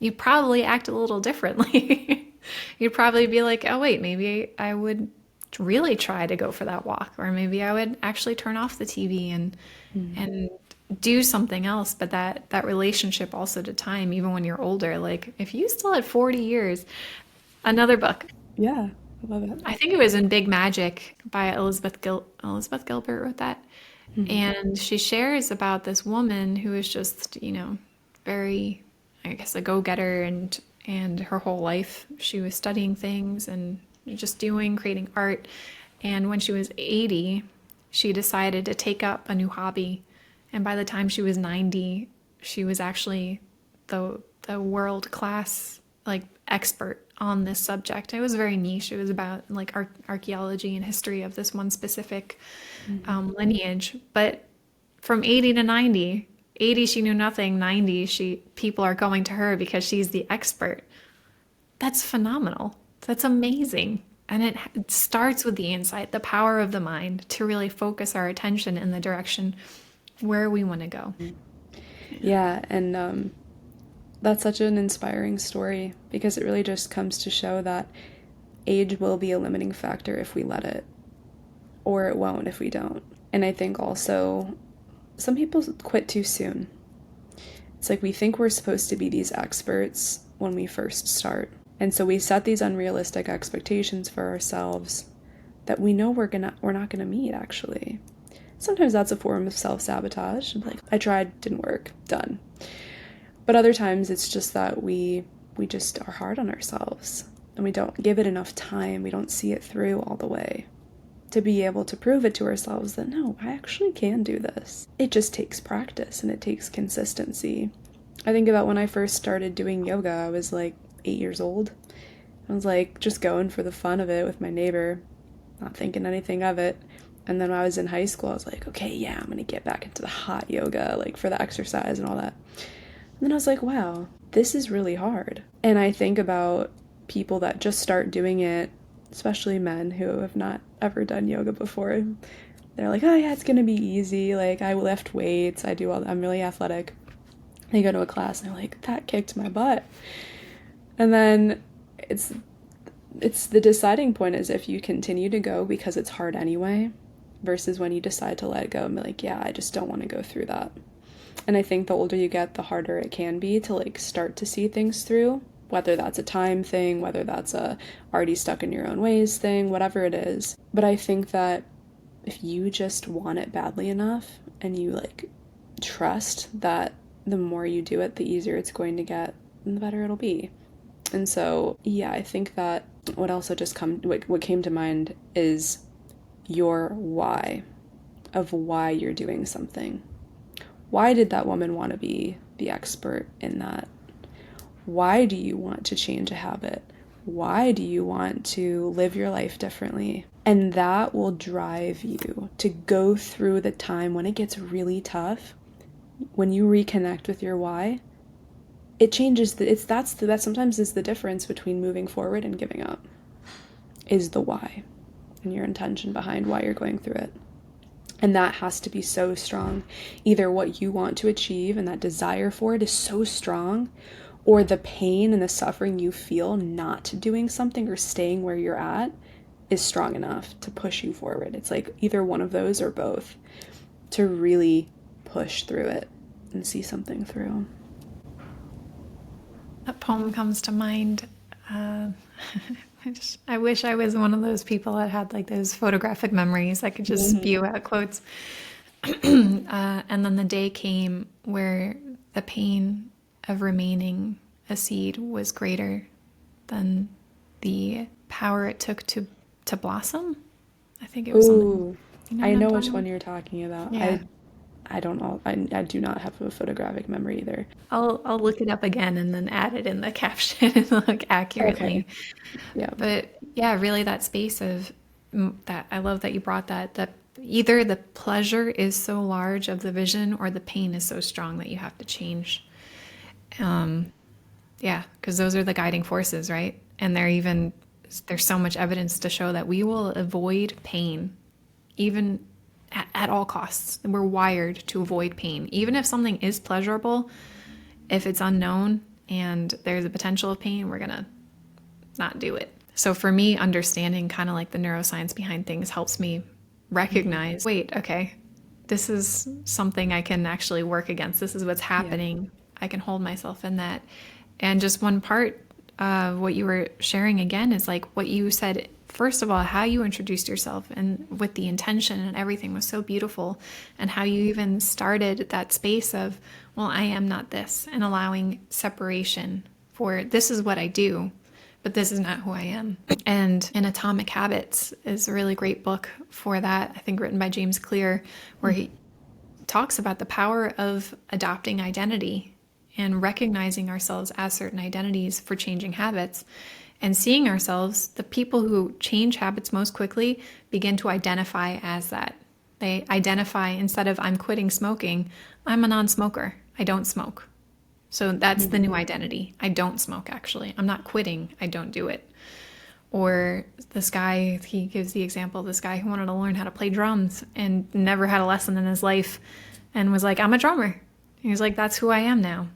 You'd probably act a little differently. You'd probably be like, oh, wait, maybe I would really try to go for that walk. Or maybe I would actually turn off the TV and do something else. But that relationship also to time, even when you're older, like if you still had 40 years, another book. Yeah. I love it. I think it was in Big Magic by Elizabeth Gilbert wrote that. And she shares about this woman who is just, very, I guess, a go-getter, and her whole life she was studying things and just creating art. And when she was 80, she decided to take up a new hobby. And by the time she was 90, she was actually the world-class like expert on this subject. It was very niche. It was about like archaeology and history of this one specific lineage. But from 80 to 90, 80 she knew nothing, 90 people are going to her because she's the expert. That's phenomenal. That's amazing. And it starts with the insight, the power of the mind to really focus our attention in the direction where we want to go. Yeah, and that's such an inspiring story, because it really just comes to show that age will be a limiting factor if we let it, or it won't if we don't. And I think also some people quit too soon. It's like we think we're supposed to be these experts when we first start. And so we set these unrealistic expectations for ourselves that we know we're not gonna meet, actually. Sometimes that's a form of self-sabotage. Like, I tried, didn't work, done. But other times it's just that we just are hard on ourselves and we don't give it enough time. We don't see it through all the way to be able to prove it to ourselves that no, I actually can do this. It just takes practice and it takes consistency. I think about when I first started doing yoga, I was like 8 years old. I was like just going for the fun of it with my neighbor, not thinking anything of it. And then when I was in high school, I was like, okay, yeah, I'm gonna get back into the hot yoga, like for the exercise and all that. And then I was like, wow, this is really hard. And I think about people that just start doing it, especially men who have not ever done yoga before. They're like, oh yeah, it's gonna be easy. Like, I lift weights, I'm really athletic. They go to a class and they're like, that kicked my butt. And then it's the deciding point is if you continue to go because it's hard anyway, versus when you decide to let it go and be like, yeah, I just don't want to go through that. And I think the older you get, the harder it can be to like start to see things through, whether that's a time thing, whether that's a already stuck in your own ways thing, whatever it is. But I think that if you just want it badly enough and you like trust that the more you do it, the easier it's going to get and the better it'll be. And so, yeah, I think that what came to mind is your why of why you're doing something. Why did that woman want to be the expert in that? Why do you want to change a habit? Why do you want to live your life differently? And that will drive you to go through the time when it gets really tough. When you reconnect with your why, it changes. That sometimes is the difference between moving forward and giving up, is the why and your intention behind why you're going through it. And that has to be so strong. Either what you want to achieve and that desire for it is so strong, or the pain and the suffering you feel not doing something or staying where you're at is strong enough to push you forward. It's like either one of those or both to really push through it and see something through. That poem comes to mind. I wish I was one of those people that had like those photographic memories. I could just spew out quotes. And then the day came where the pain of remaining a seed was greater than the power it took to blossom. I think it was something. You know I what know I'm which talking one about? you're talking about. Yeah. I don't know. I do not have a photographic memory either. I'll look it up again and then add it in the caption and look Okay. accurately. Yeah. But yeah, really that space of that. I love that you brought that either the pleasure is so large of the vision or the pain is so strong that you have to change. Yeah, because those are the guiding forces, right? And there's so much evidence to show that we will avoid pain even at all costs. We're wired to avoid pain. Even if something is pleasurable, if it's unknown and there's a potential of pain, we're going to not do it. So for me, understanding kind of like the neuroscience behind things helps me recognize, wait, okay, this is something I can actually work against. This is what's happening. I can hold myself in that. And just one part of what you were sharing again is like what you said, first of all, how you introduced yourself and with the intention and everything was so beautiful. And how you even started that space of, well, I am not this, and allowing separation for this is what I do, but this is not who I am. And Atomic Habits is a really great book for that. I think written by James Clear, where he talks about the power of adopting identity and recognizing ourselves as certain identities for changing habits and seeing ourselves, the people who change habits most quickly begin to identify as that. They identify, instead of I'm quitting smoking, I'm a non-smoker. I don't smoke. So that's the new identity. I don't smoke, actually. I'm not quitting. I don't do it. Or this guy, he gives the example of this guy who wanted to learn how to play drums and never had a lesson in his life and was like, I'm a drummer. And he's like, that's who I am now.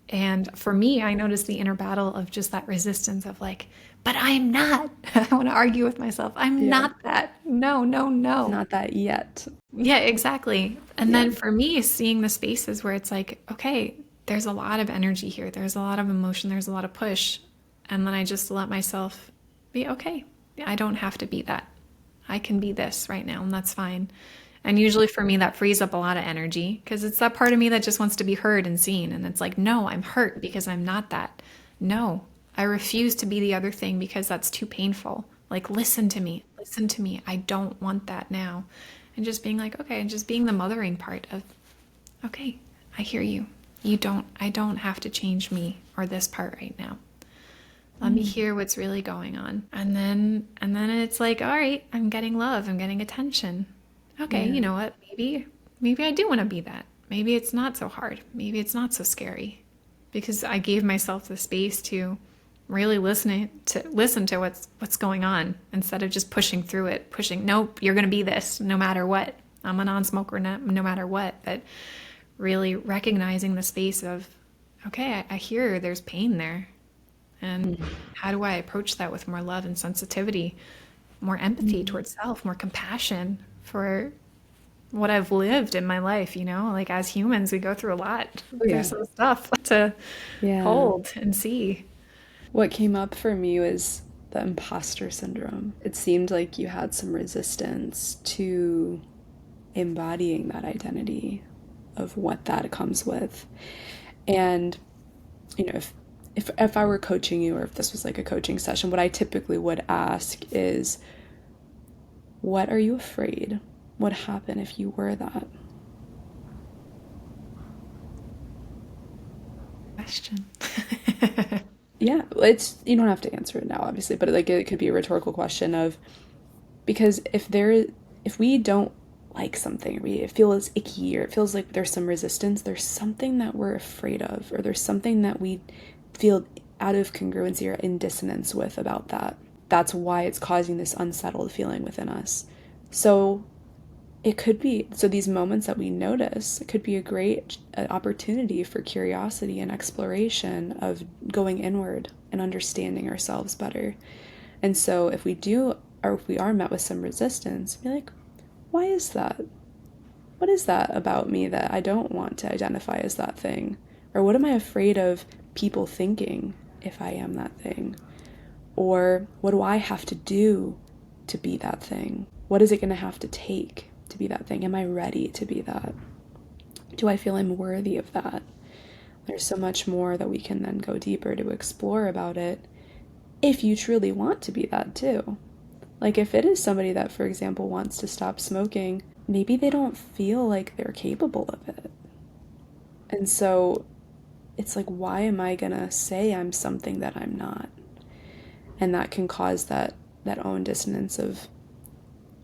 And for me, I noticed the inner battle of just that resistance of like, but I'm not. I want to argue with myself. I'm Yeah. not that. No, no, no. Not that yet. Yeah, exactly. And Yeah. then for me, seeing the spaces where it's like, okay, there's a lot of energy here, there's a lot of emotion, there's a lot of push. And then I just let myself be okay. I don't have to be that. I can be this right now, and that's fine. And usually for me, that frees up a lot of energy because it's that part of me that just wants to be heard and seen. And it's like, no, I'm hurt because I'm not that. No, I refuse to be the other thing because that's too painful. Like, listen to me. Listen to me. I don't want that now. And just being like, okay, and just being the mothering part of, okay, I hear you. I don't have to change me or this part right now. Let me hear what's really going on. And then it's like, all right, I'm getting love, I'm getting attention. Okay, Yeah. you know what? Maybe I do want to be that. Maybe it's not so hard. Maybe it's not so scary. Because I gave myself the space to really listen to what's going on instead of just pushing through it, pushing, nope, you're going to be this no matter what. I'm a non-smoker no matter what. But really recognizing the space of, okay, I hear there's pain there. And how do I approach that with more love and sensitivity, more empathy Mm. towards self, more compassion for what I've lived in my life, you know? Like as humans, we go through a lot. Oh, There's yeah. some stuff to Yeah. hold and see. What came up for me was the imposter syndrome. It seemed like you had some resistance to embodying that identity of what that comes with. And, if I were coaching you or if this was like a coaching session, what I typically would ask is, what are you afraid would happen if you were that? Question. Yeah, it's you don't have to answer it now, obviously, but like it could be a rhetorical question of because if we don't like something or it feels icky or it feels like there's some resistance, there's something that we're afraid of or there's something that we feel out of congruency or in dissonance with about that. That's why it's causing this unsettled feeling within us. So it could be, so these moments that we notice, it could be a great opportunity for curiosity and exploration of going inward and understanding ourselves better. And so if we do, or if we are met with some resistance, be like, why is that? What is that about me that I don't want to identify as that thing? Or what am I afraid of people thinking if I am that thing? Or what do I have to do to be that thing? What is it going to have to take to be that thing? Am I ready to be that? Do I feel I'm worthy of that? There's so much more that we can then go deeper to explore about it if you truly want to be that too. Like if it is somebody that, for example, wants to stop smoking, maybe they don't feel like they're capable of it. And so it's like, why am I gonna say I'm something that I'm not? And that can cause that own dissonance of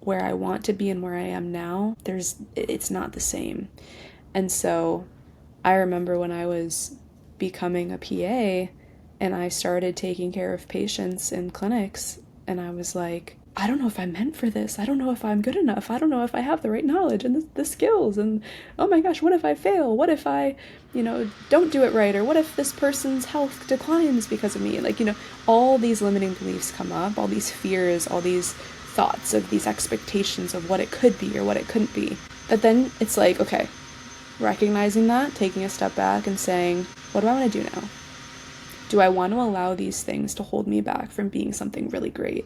where I want to be and where I am now. It's not the same. And so I remember when I was becoming a PA and I started taking care of patients in clinics, and I was like, I don't know if I'm meant for this. I don't know if I'm good enough. I don't know if I have the right knowledge and the skills. And oh my gosh, what if I fail? What if I, don't do it right? Or what if this person's health declines because of me? Like, all these limiting beliefs come up, all these fears, all these thoughts of these expectations of what it could be or what it couldn't be. But then it's like, okay, recognizing that, taking a step back and saying, what do I want to do now? Do I want to allow these things to hold me back from being something really great?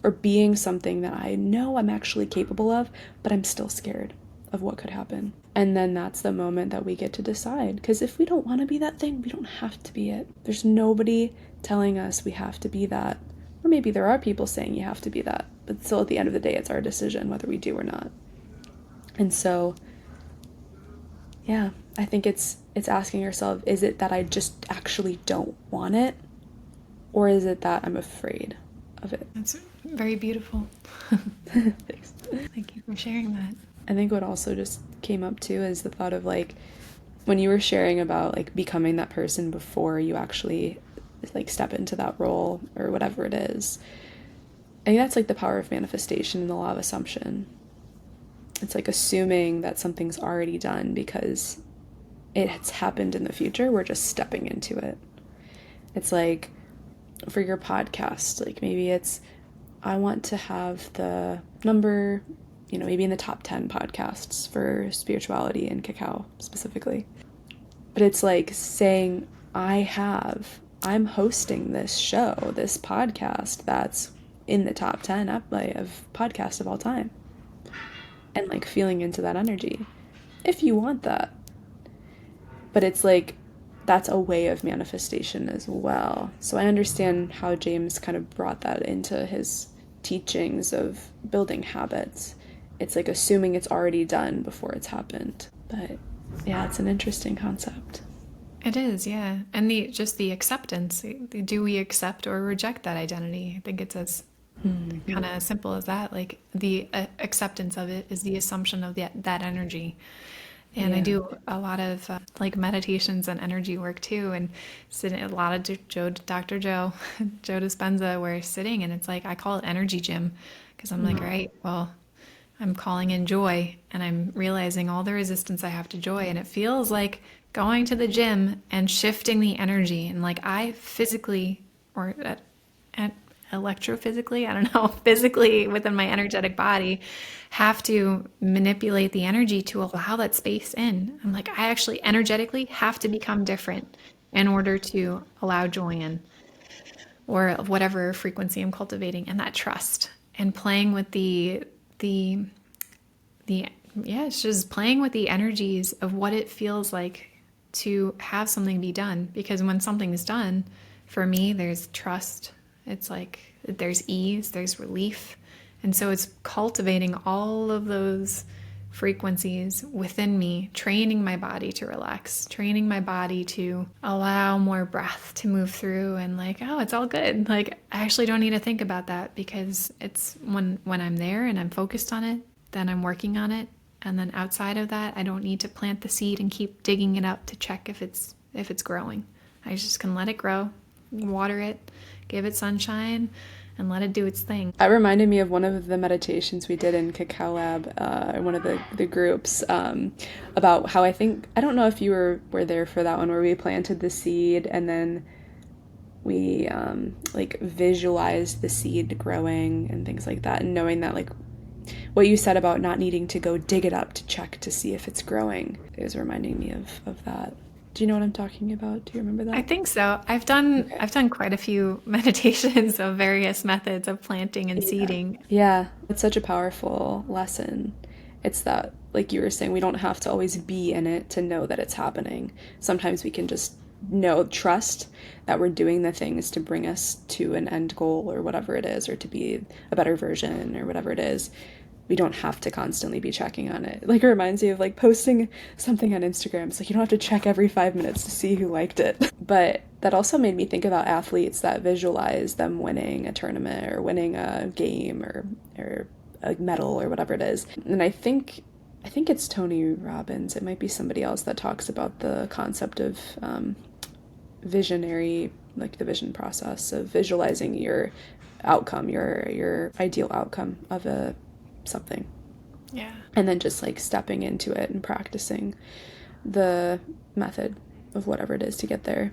Or being something that I know I'm actually capable of, but I'm still scared of what could happen? And then that's the moment that we get to decide. Because if we don't want to be that thing, we don't have to be it. There's nobody telling us we have to be that. Or maybe there are people saying you have to be that. But still, at the end of the day, it's our decision whether we do or not. And so, yeah, I think it's asking yourself, is it that I just actually don't want it? Or is it that I'm afraid of it? That's very beautiful. Thanks. Thank you for sharing that. I think what also just came up too is the thought of like when you were sharing about like becoming that person before you actually like step into that role or whatever it is. I think that's like the power of manifestation and the law of assumption. It's like assuming that something's already done because it's happened in the future. We're just stepping into it. It's like for your podcast, like maybe it's, I want to have the number, maybe in the top 10 podcasts for spirituality and cacao specifically. But it's like saying, I'm hosting this show, this podcast that's in the top 10 of podcasts of all time. And like feeling into that energy if you want that. But it's like, that's a way of manifestation as well. So I understand how James kind of brought that into his teachings of building habits. It's like assuming it's already done before it's happened. But yeah, it's an interesting concept. It is, yeah. And the acceptance. Do we accept or reject that identity? I think it's as kind of simple as that. Like the acceptance of it is the assumption of that energy. And I Yeah. do a lot of like meditations and energy work too, and sitting a lot of Dr. Joe, Joe Dispenza, where sitting, and it's like I call it energy gym because I'm like, all right, well, I'm calling in joy, and I'm realizing all the resistance I have to joy, and it feels like going to the gym and shifting the energy, and like I physically or at electrophysically, I don't know, physically within my energetic body, have to manipulate the energy to allow that space in. I'm like, I actually energetically have to become different in order to allow joy in, or whatever frequency I'm cultivating, and that trust and playing with the yeah, it's just playing with the energies of what it feels like to have something be done. Because when something is done, for me, there's trust. It's like there's ease, there's relief. And so it's cultivating all of those frequencies within me, training my body to relax, training my body to allow more breath to move through, and like, oh, it's all good. Like I actually don't need to think about that, because it's when I'm there and I'm focused on it, then I'm working on it. And then outside of that, I don't need to plant the seed and keep digging it up to check if it's growing. I just can let it grow, water it, give it sunshine, and let it do its thing. That reminded me of one of the meditations we did in Cacao Lab, one of the groups, about how I don't know if you were there for that one, where we planted the seed and then we like visualized the seed growing and things like that, and knowing that, like, what you said about not needing to go dig it up to check to see if it's growing, it was reminding me of that. Do you know what I'm talking about? Do you remember that? I think so. I've done quite a few meditations of various methods of planting and Yeah. seeding. Yeah, it's such a powerful lesson. It's that, like you were saying, we don't have to always be in it to know that it's happening. Sometimes we can just trust that we're doing the things to bring us to an end goal or whatever it is, or to be a better version or whatever it is. We don't have to constantly be checking on it. Like, it reminds me of like posting something on Instagram. It's like you don't have to check every 5 minutes to see who liked it. But that also made me think about athletes that visualize them winning a tournament or winning a game or a medal or whatever it is. And I think it's Tony Robbins. It might be somebody else that talks about the concept of visionary, like the vision process of visualizing your outcome, your ideal outcome of something, Yeah. and then just like stepping into it and practicing the method of whatever it is to get there,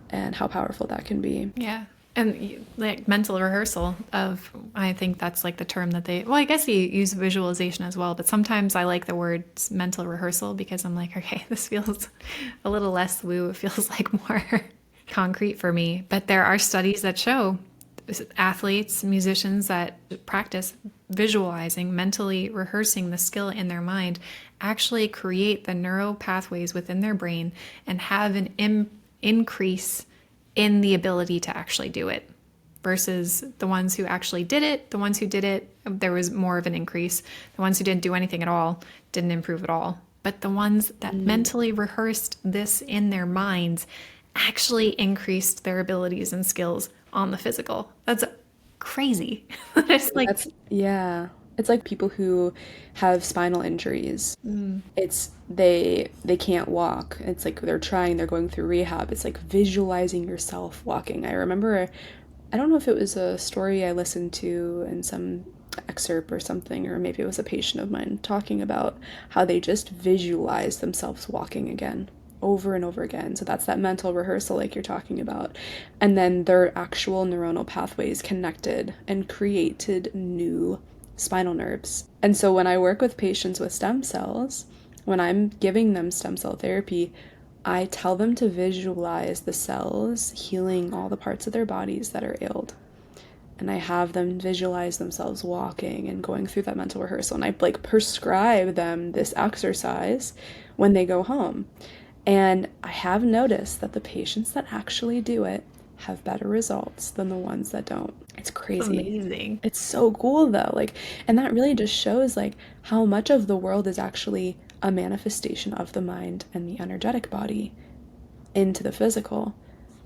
and how powerful that can be. Yeah. And like mental rehearsal of, I think that's like the term that well, I guess you use visualization as well, but sometimes I like the words mental rehearsal because I'm like, okay, this feels a little less woo. It feels like more concrete for me. But there are studies that show athletes, musicians that practice visualizing, mentally rehearsing the skill in their mind, actually create the neural pathways within their brain and have an increase in the ability to actually do it, versus the ones who actually did it. The ones who did it, there was more of an increase. The ones who didn't do anything at all didn't improve at all. But the ones that mentally rehearsed this in their minds actually increased their abilities and skills on the physical. That's crazy. It's like, Yeah, it's like people who have spinal injuries. It's they can't walk. It's like they're going through rehab. It's like visualizing yourself walking. I remember, I don't know if it was a story I listened to in some excerpt or something, or maybe it was a patient of mine talking about how they just visualized themselves walking again. over and over again. So that's that mental rehearsal like you're talking about. And then their actual neuronal pathways connected and created new spinal nerves. And so when I work with patients with stem cells, when I'm giving them stem cell therapy, I tell them to visualize the cells healing all the parts of their bodies that are ailed. And I have them visualize themselves walking and going through that mental rehearsal. And I like prescribe them this exercise when they go home. And I have noticed that the patients that actually do it have better results than the ones that don't. It's crazy. Amazing. It's so cool though. Like, and that really just shows like how much of the world is actually a manifestation of the mind and the energetic body into the physical.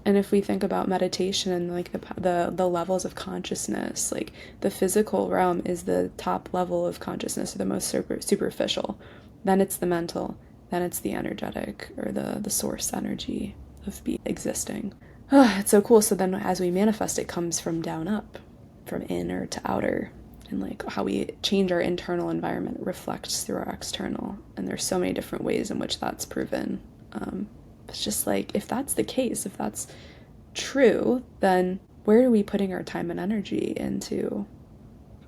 And if we think about meditation and like the levels of consciousness, like the physical realm is the top level of consciousness, or the most superficial. Then it's the mental. Then it's the energetic, or the source energy of existing. It's so cool. So then as we manifest, it comes from down up, from inner to outer. And like how we change our internal environment reflects through our external. And there's so many different ways in which that's proven. It's just like, if that's the case, if that's true, then where are we putting our time and energy into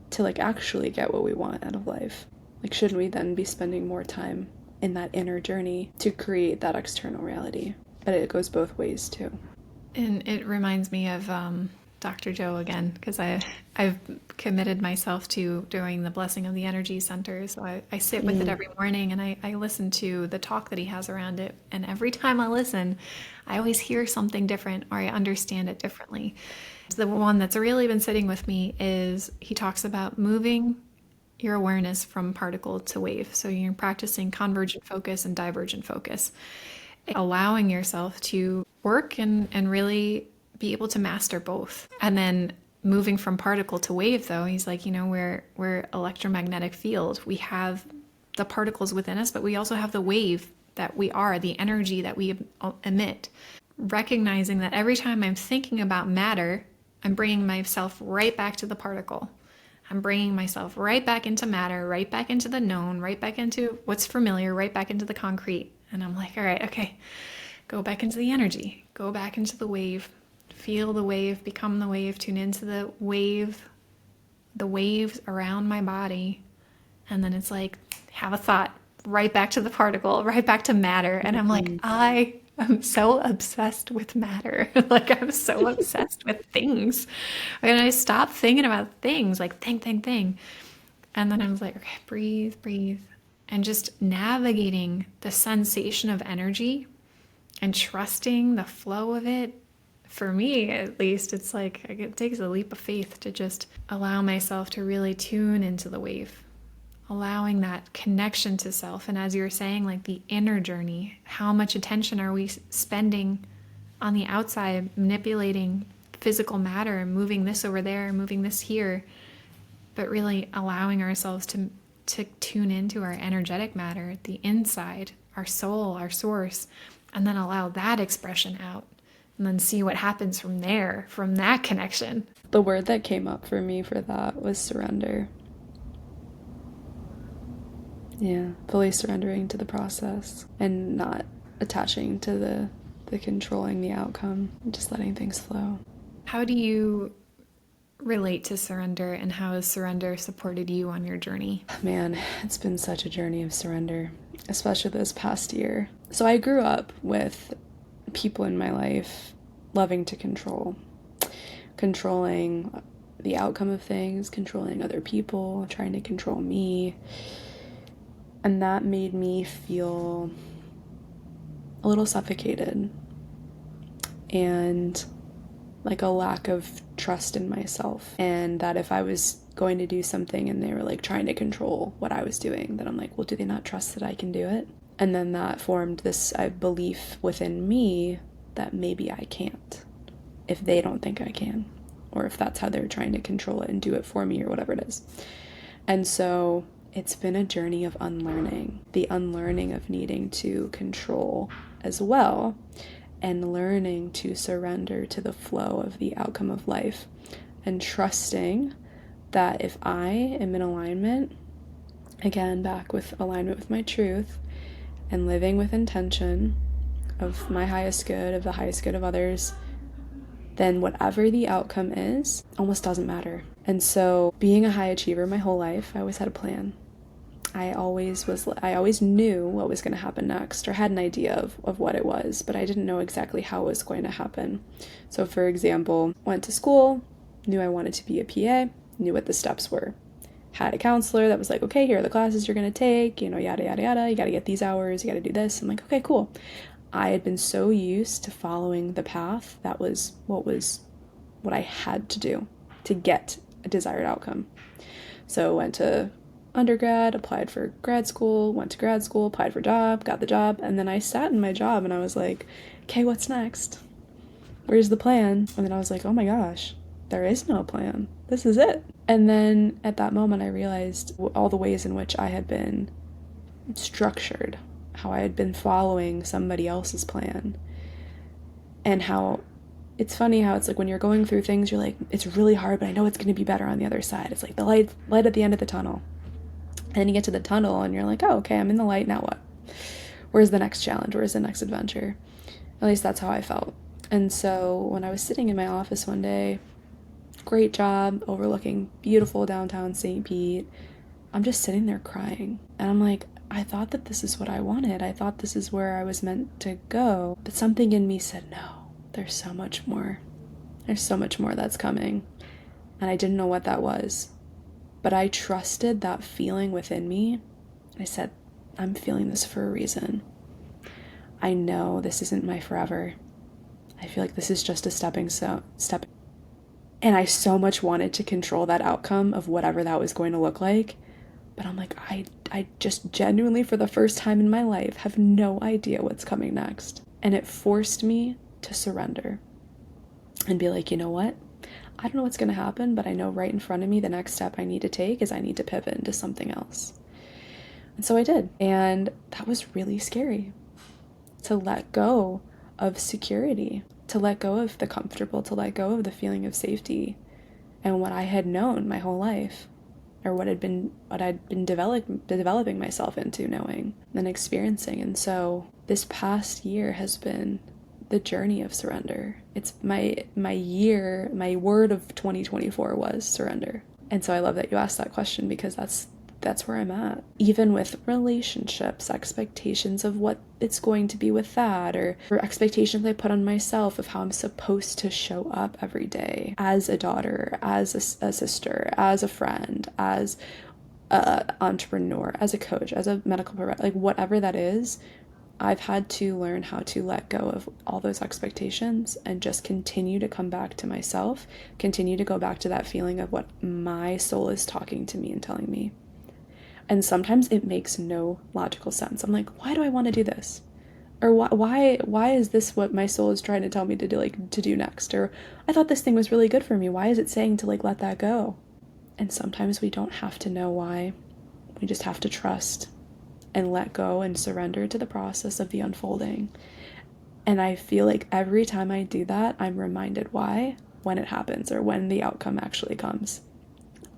to like actually get what we want out of life? Like, shouldn't we then be spending more time in that inner journey to create that external reality? But it goes both ways too. And it reminds me of Dr. Joe again, because I've committed myself to doing the blessing of the energy center. So I sit with it every morning, and I listen to the talk that he has around it. And every time I listen, I always hear something different, or I understand it differently. The one that's really been sitting with me is he talks about moving your awareness from particle to wave. So you're practicing convergent focus and divergent focus, allowing yourself to work and really be able to master both. And then moving from particle to wave, though, he's like, we're electromagnetic field. We have the particles within us, but we also have the wave that we are, the energy that we emit. Recognizing that every time I'm thinking about matter, I'm bringing myself right back to the particle. I'm bringing myself right back into matter, right back into the known, right back into what's familiar, right back into the concrete. And I'm like, all right, okay, go back into the energy, go back into the wave. Feel the wave, become the wave, tune into the waves around my body. And then it's like, have a thought, right back to the particle, right back to matter. And I'm like, I am so obsessed with matter. Like, I'm so obsessed with things. And I stopped thinking about things, like think. And then I was like, okay, breathe. And just navigating the sensation of energy and trusting the flow of it. For me, at least, it's like it takes a leap of faith to just allow myself to really tune into the wave, allowing that connection to self. And as you were saying, like the inner journey, how much attention are we spending on the outside, manipulating physical matter and moving this over there and moving this here, but really allowing ourselves to tune into our energetic matter, the inside, our soul, our source, and then allow that expression out. And then see what happens from there, from that connection. The word that came up for me for that was surrender. Yeah, fully surrendering to the process and not attaching to the controlling the outcome, just letting things flow. How do you relate to surrender, and how has surrender supported you on your journey? Man, it's been such a journey of surrender, especially this past year. So I grew up with people in my life loving to controlling the outcome of things, controlling other people, trying to control me. And that made me feel a little suffocated and like a lack of trust in myself. And that if I was going to do something and they were like trying to control what I was doing, then I'm like, well, do they not trust that I can do it? And then that formed this belief within me that maybe I can't if they don't think I can, or if that's how they're trying to control it and do it for me, or whatever it is. And so it's been a journey of unlearning, the unlearning of needing to control as well, and learning to surrender to the flow of the outcome of life, and trusting that if I am in alignment, again, back with alignment with my truth, and living with intention, of my highest good, of the highest good of others, then whatever the outcome is almost doesn't matter. And so being a high achiever my whole life, I always had a plan. I always knew what was going to happen next, or had an idea of what it was, but I didn't know exactly how it was going to happen. So for example, went to school, knew I wanted to be a PA, knew what the steps were. Had a counselor that was like, okay, here are the classes you're going to take, yada, yada, yada. You got to get these hours, you got to do this. I'm like, okay, cool. I had been so used to following the path. That was what I had to do to get a desired outcome. So went to undergrad, applied for grad school, went to grad school, applied for a job, got the job, and then I sat in my job and I was like, okay, what's next? Where's the plan? And then I was like, oh my gosh, there is no plan. This is it. And then at that moment I realized all the ways in which I had been structured, how I had been following somebody else's plan, and how it's funny how it's like when you're going through things, you're like, it's really hard, but I know it's going to be better on the other side. It's like the light at the end of the tunnel. And then you get to the tunnel and you're like, oh, okay, I'm in the light, now what? Where's the next challenge? Where's the next adventure? At least that's how I felt. And so when I was sitting in my office one day, great job, overlooking beautiful downtown St. Pete, I'm just sitting there crying. And I'm like, I thought that this is what I wanted. I thought this is where I was meant to go. But something in me said, no, there's so much more. There's so much more that's coming. And I didn't know what that was. But I trusted that feeling within me. I said, I'm feeling this for a reason. I know this isn't my forever. I feel like this is just a step. And I so much wanted to control that outcome of whatever that was going to look like. But I'm like, I just genuinely, for the first time in my life, have no idea what's coming next. And it forced me to surrender and be like, you know what? I don't know what's going to happen, but I know right in front of me the next step I need to take is I need to pivot into something else. And so I did. And that was really scary, to let go of security, to let go of the comfortable, to let go of the feeling of safety and what I had known my whole life, or what I'd been developing myself into knowing and experiencing. And so this past year has been the journey of surrender. It's my word of 2024 was surrender. And so I love that you asked that question, because that's where I'm at. Even with relationships, expectations of what it's going to be with that, or expectations I put on myself of how I'm supposed to show up every day as a daughter, as a sister, as a friend, as an entrepreneur, as a coach, as a medical provider, like whatever that is. I've had to learn how to let go of all those expectations and just continue to come back to myself, continue to go back to that feeling of what my soul is talking to me and telling me. And sometimes it makes no logical sense. I'm like, why do I want to do this? Or why is this what my soul is trying to tell me to do next? Or I thought this thing was really good for me. Why is it saying to let that go? And sometimes we don't have to know why. We just have to trust and let go and surrender to the process of the unfolding. And I feel like every time I do that, I'm reminded why when it happens, or when the outcome actually comes.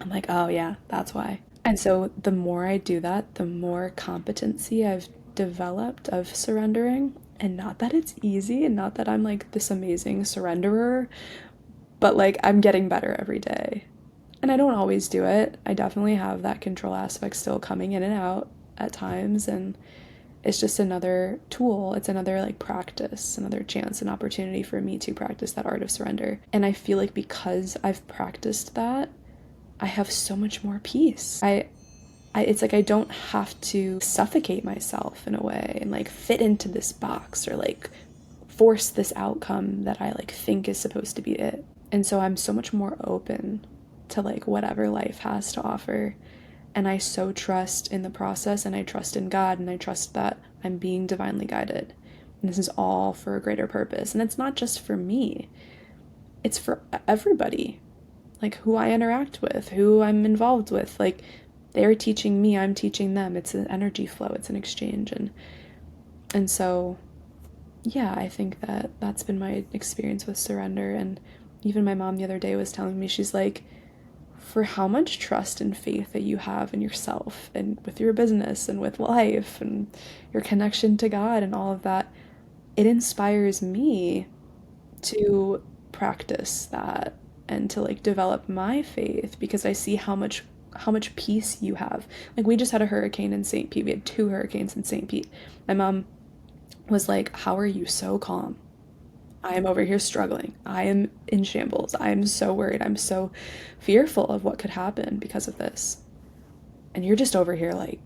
I'm like, oh yeah, that's why. And so the more I do that, the more competency I've developed of surrendering. And not that it's easy, and not that I'm like this amazing surrenderer, but like I'm getting better every day. And I don't always do it. I definitely have that control aspect still coming in and out at times, and it's just another tool. It's another like practice, another chance, an opportunity for me to practice that art of surrender. And I feel like because I've practiced that, I have so much more peace. It's like I don't have to suffocate myself in a way and like fit into this box, or like force this outcome that I like think is supposed to be it. And so I'm so much more open to like whatever life has to offer. And I so trust in the process, and I trust in God, and I trust that I'm being divinely guided. And this is all for a greater purpose. And it's not just for me. It's for everybody. Like who I interact with, who I'm involved with. Like they're teaching me, I'm teaching them. It's an energy flow. It's an exchange. And so, yeah, I think that that's been my experience with surrender. And even my mom the other day was telling me, she's like, for how much trust and faith that you have in yourself and with your business and with life and your connection to God and all of that, it inspires me to practice that and to like develop my faith because I see how much peace you have. Like we just had a hurricane in St. Pete. We had two hurricanes in St. Pete. My mom was like, "How are you so calm? I am over here struggling. I am in shambles. I am so worried. I'm so fearful of what could happen because of this. And you're just over here like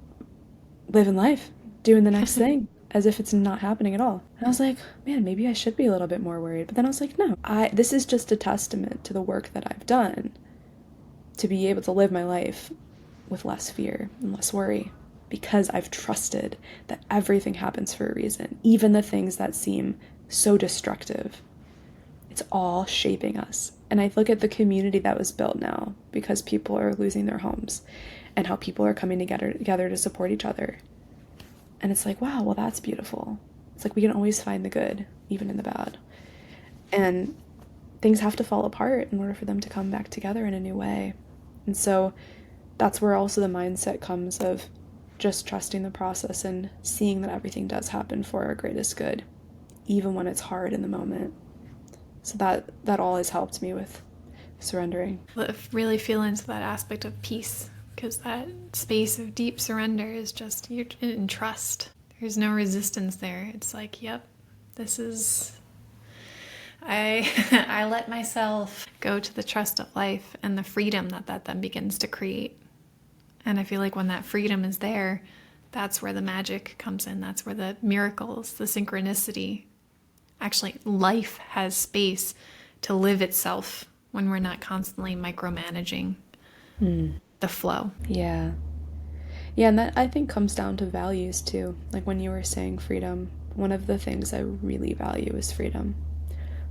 living life, doing the next thing as if it's not happening at all." And I was like, man, maybe I should be a little bit more worried. But then I was like, no, this is just a testament to the work that I've done to be able to live my life with less fear and less worry because I've trusted that everything happens for a reason, even the things that seem so destructive. It's all shaping us. And I look at the community that was built now because people are losing their homes and how people are coming together to support each other. And it's like, wow, well, that's beautiful. It's like we can always find the good, even in the bad. And things have to fall apart in order for them to come back together in a new way. And so that's where also the mindset comes of just trusting the process and seeing that everything does happen for our greatest good, even when it's hard in the moment. So that all has helped me with surrendering. Really feel into that aspect of peace, because that space of deep surrender is just, you're in trust. There's no resistance there. It's like, yep, this is, I let myself go to the trust of life and the freedom that then begins to create. And I feel like when that freedom is there, that's where the magic comes in. That's where the miracles, the synchronicity, actually life has space to live itself when we're not constantly micromanaging the flow. Yeah. Yeah, and that I think comes down to values too. Like when you were saying freedom, one of the things I really value is freedom.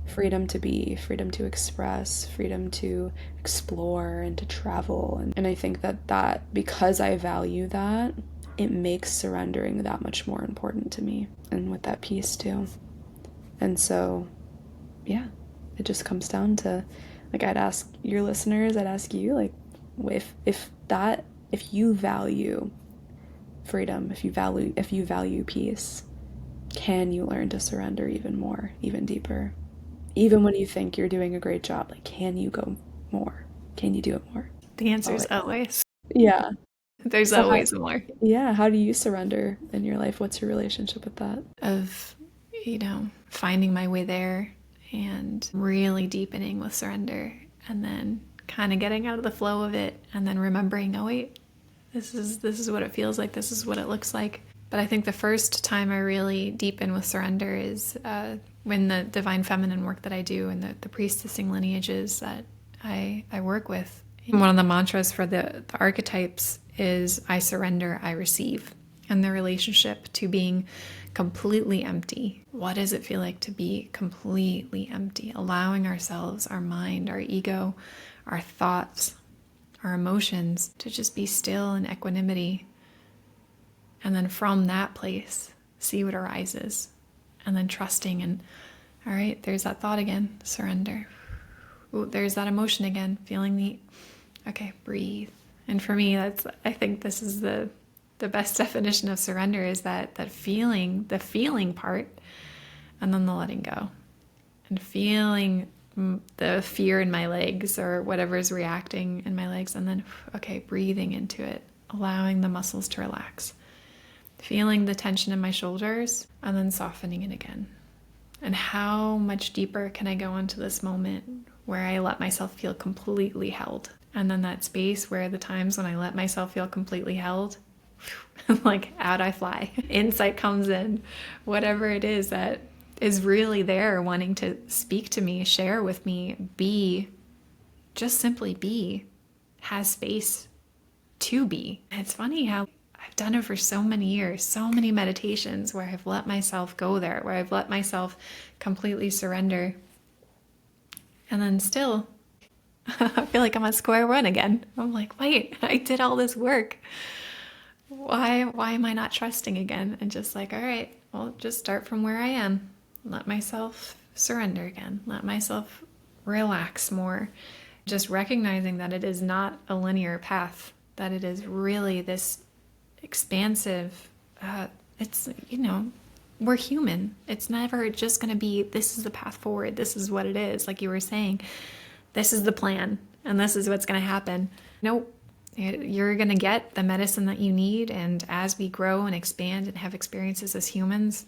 Freedom to be, freedom to express, freedom to explore and to travel. And I think that because I value that, it makes surrendering that much more important to me. And with that peace too. And so, yeah, it just comes down to, like, I'd ask your listeners, I'd ask you, like, if you value freedom, if you value peace, can you learn to surrender even more, even deeper? Even when you think you're doing a great job, like, can you go more? Can you do it more? The answer is Always. always. Yeah. There's So always more. yeah, how do you surrender in your life? What's your relationship with that? Of, finding my way there and really deepening with surrender, and then kind of getting out of the flow of it, and then remembering, oh wait, this is what it feels like, this is what it looks like. But I think the first time I really deepen with surrender is when the divine feminine work that I do and the priestessing lineages that I work with. One of the mantras for the archetypes is I surrender, I receive. And the relationship to being completely empty. What does it feel like to be completely empty? Allowing ourselves, our mind, our ego, our thoughts, our emotions to just be still in equanimity. And then from that place, see what arises. And then trusting and, all right, there's that thought again, surrender. Ooh, there's that emotion again, feeling the, okay, breathe. And for me, I think this is the best definition of surrender, is that feeling, the feeling part, and then the letting go. And feeling the fear in my legs or whatever is reacting in my legs, and then, okay, breathing into it, allowing the muscles to relax. Feeling the tension in my shoulders, and then softening it again. And how much deeper can I go into this moment where I let myself feel completely held? And then that space where the times when I let myself feel completely held, like out I fly. Insight comes in. Whatever it is that is really there wanting to speak to me, share with me, be, just simply be, has space to be. And it's funny how I've done it for so many years, so many meditations where I've let myself go there, where I've let myself completely surrender. And then still, I feel like I'm at square one again. I'm like, wait, I did all this work. Why am I not trusting again? And just like, all right, well, just start from where I am. Let myself surrender again. Let myself relax more. Just recognizing that it is not a linear path, that it is really this expansive, it's, we're human. It's never just going to be, this is the path forward. This is what it is. Like you were saying, this is the plan and this is what's going to happen. Nope. You're going to get the medicine that you need. And as we grow and expand and have experiences as humans,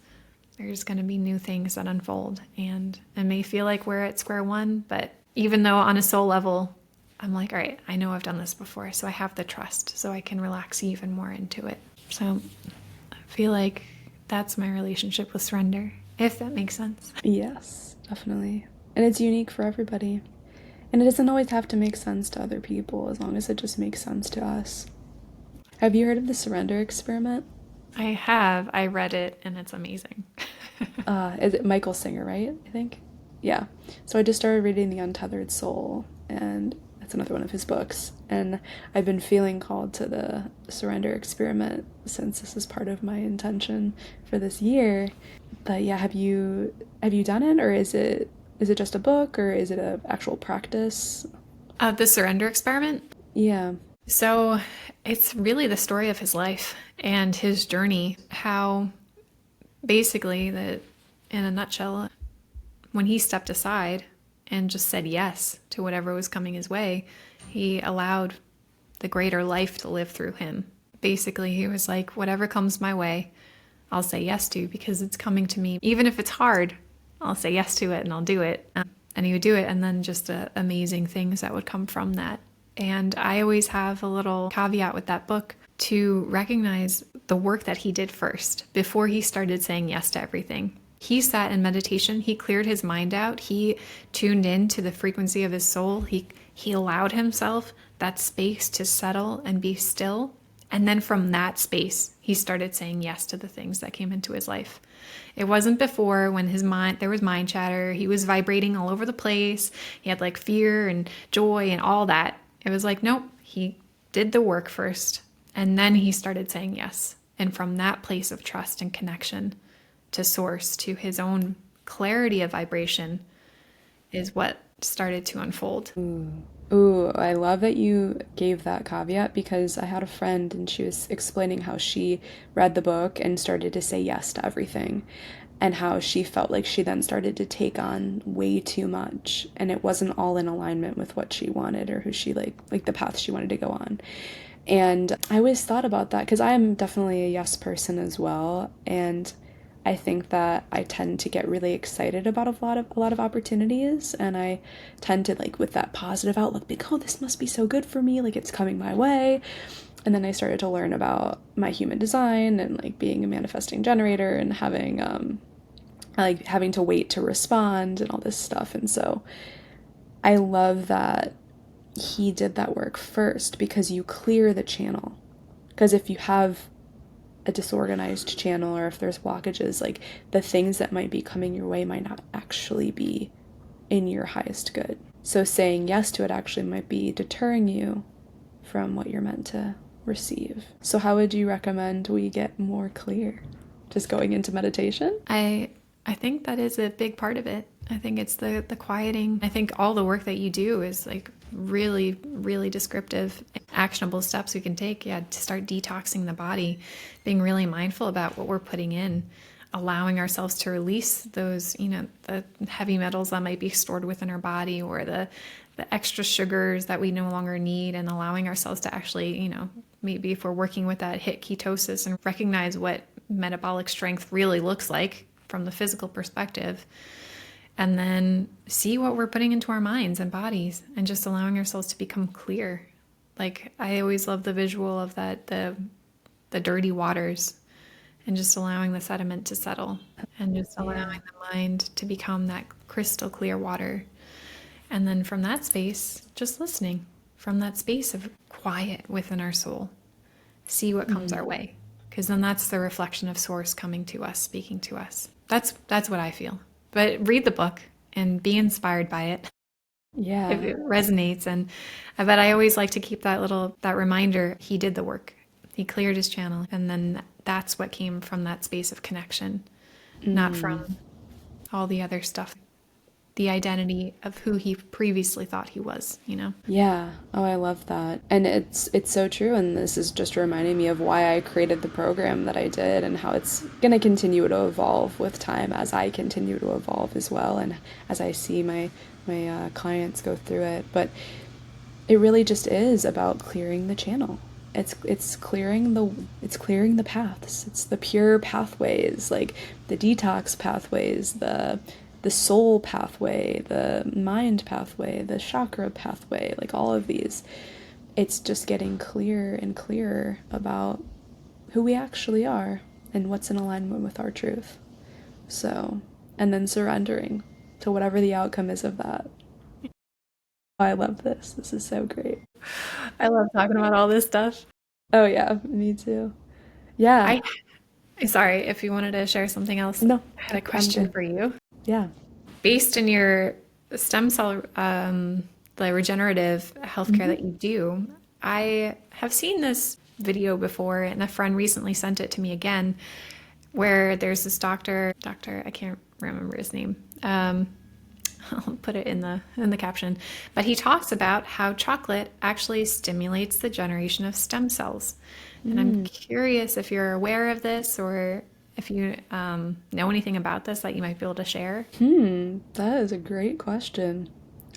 there's going to be new things that unfold. And it may feel like we're at square one, but even though on a soul level, I'm like, all right, I know I've done this before. So I have the trust so I can relax even more into it. So I feel like that's my relationship with surrender, if that makes sense. Yes, definitely. And it's unique for everybody. And it doesn't always have to make sense to other people as long as it just makes sense to us. Have you heard of the surrender experiment? I have. I read it and it's amazing. Is it Michael Singer, right? I think. Yeah. So I just started reading The Untethered Soul, and that's another one of his books. And I've been feeling called to the surrender experiment since this is part of my intention for this year. But yeah, have you done it, or is it just a book, or is it an actual practice? The surrender experiment. Yeah. So it's really the story of his life and his journey, how basically that in a nutshell, when he stepped aside and just said yes to whatever was coming his way, he allowed the greater life to live through him. Basically, he was like, whatever comes my way, I'll say yes to because it's coming to me. Even if it's hard, I'll say yes to it and I'll do it. And he would do it, and then just amazing things that would come from that. And I always have a little caveat with that book to recognize the work that he did first before he started saying yes to everything. He sat in meditation. He cleared his mind out. He tuned in to the frequency of his soul. He allowed himself that space to settle and be still. And then from that space, he started saying yes to the things that came into his life. It wasn't before when there was mind chatter. He was vibrating all over the place. He had like fear and joy and all that. It was like, nope, he did the work first. And then he started saying yes. And from that place of trust and connection to source, to his own clarity of vibration, is what started to unfold. Ooh, I love that you gave that caveat because I had a friend and she was explaining how she read the book and started to say yes to everything, and how she felt like she then started to take on way too much and it wasn't all in alignment with what she wanted or who she like the path she wanted to go on. And I always thought about that because I am definitely a yes person as well, and I think that I tend to get really excited about a lot of opportunities, and I tend to like with that positive outlook, like, oh, this must be so good for me, like it's coming my way. And then I started to learn about my human design and like being a manifesting generator and having like having to wait to respond and all this stuff. And so I love that he did that work first because you clear the channel. Because if you have a disorganized channel or if there's blockages, like the things that might be coming your way might not actually be in your highest good. So saying yes to it actually might be deterring you from what you're meant to receive. So how would you recommend we get more clear? Just going into meditation? I think that is a big part of it. I think it's the quieting. I think all the work that you do is like really, really descriptive, actionable steps we can take, to start detoxing the body, being really mindful about what we're putting in, allowing ourselves to release those, the heavy metals that might be stored within our body or the extra sugars that we no longer need, and allowing ourselves to actually, maybe if we're working with that, hit ketosis and recognize what metabolic strength really looks like from the physical perspective. And then see what we're putting into our minds and bodies and just allowing ourselves to become clear. Like I always love the visual of that, the dirty waters, and just allowing the sediment to settle and just allowing the mind to become that crystal clear water. And then from that space, just listening from that space of quiet within our soul, see what comes our way. Because then that's the reflection of source coming to us, speaking to us. That's what I feel. But read the book and be inspired by it. Yeah. If it resonates. And but I always like to keep that reminder. He did the work. He cleared his channel. And then that's what came from that space of connection, not from all the other stuff. the identity of who he previously thought he was, Yeah. Oh, I love that. And it's so true, and this is just reminding me of why I created the program that I did and how it's going to continue to evolve with time as I continue to evolve as well, and as I see my clients go through it. But it really just is about clearing the channel. It's clearing the paths. It's the pure pathways, like the detox pathways, the soul pathway, the mind pathway, the chakra pathway, like all of these. It's just getting clearer and clearer about who we actually are and what's in alignment with our truth. So, and then surrendering to whatever the outcome is of that. I love this. This is so great. I love talking about all this stuff. Oh, yeah, me too. Yeah, I Sorry, if you wanted to share something else, no, I had a I'm question good. for you. Yeah. Based in your stem cell, the regenerative healthcare that you do, I have seen this video before, and a friend recently sent it to me again, where there's this doctor, I can't remember his name. I'll put it in the caption, but he talks about how chocolate actually stimulates the generation of stem cells. And I'm curious if you're aware of this, or if you know anything about this that you might be able to share. That is a great question.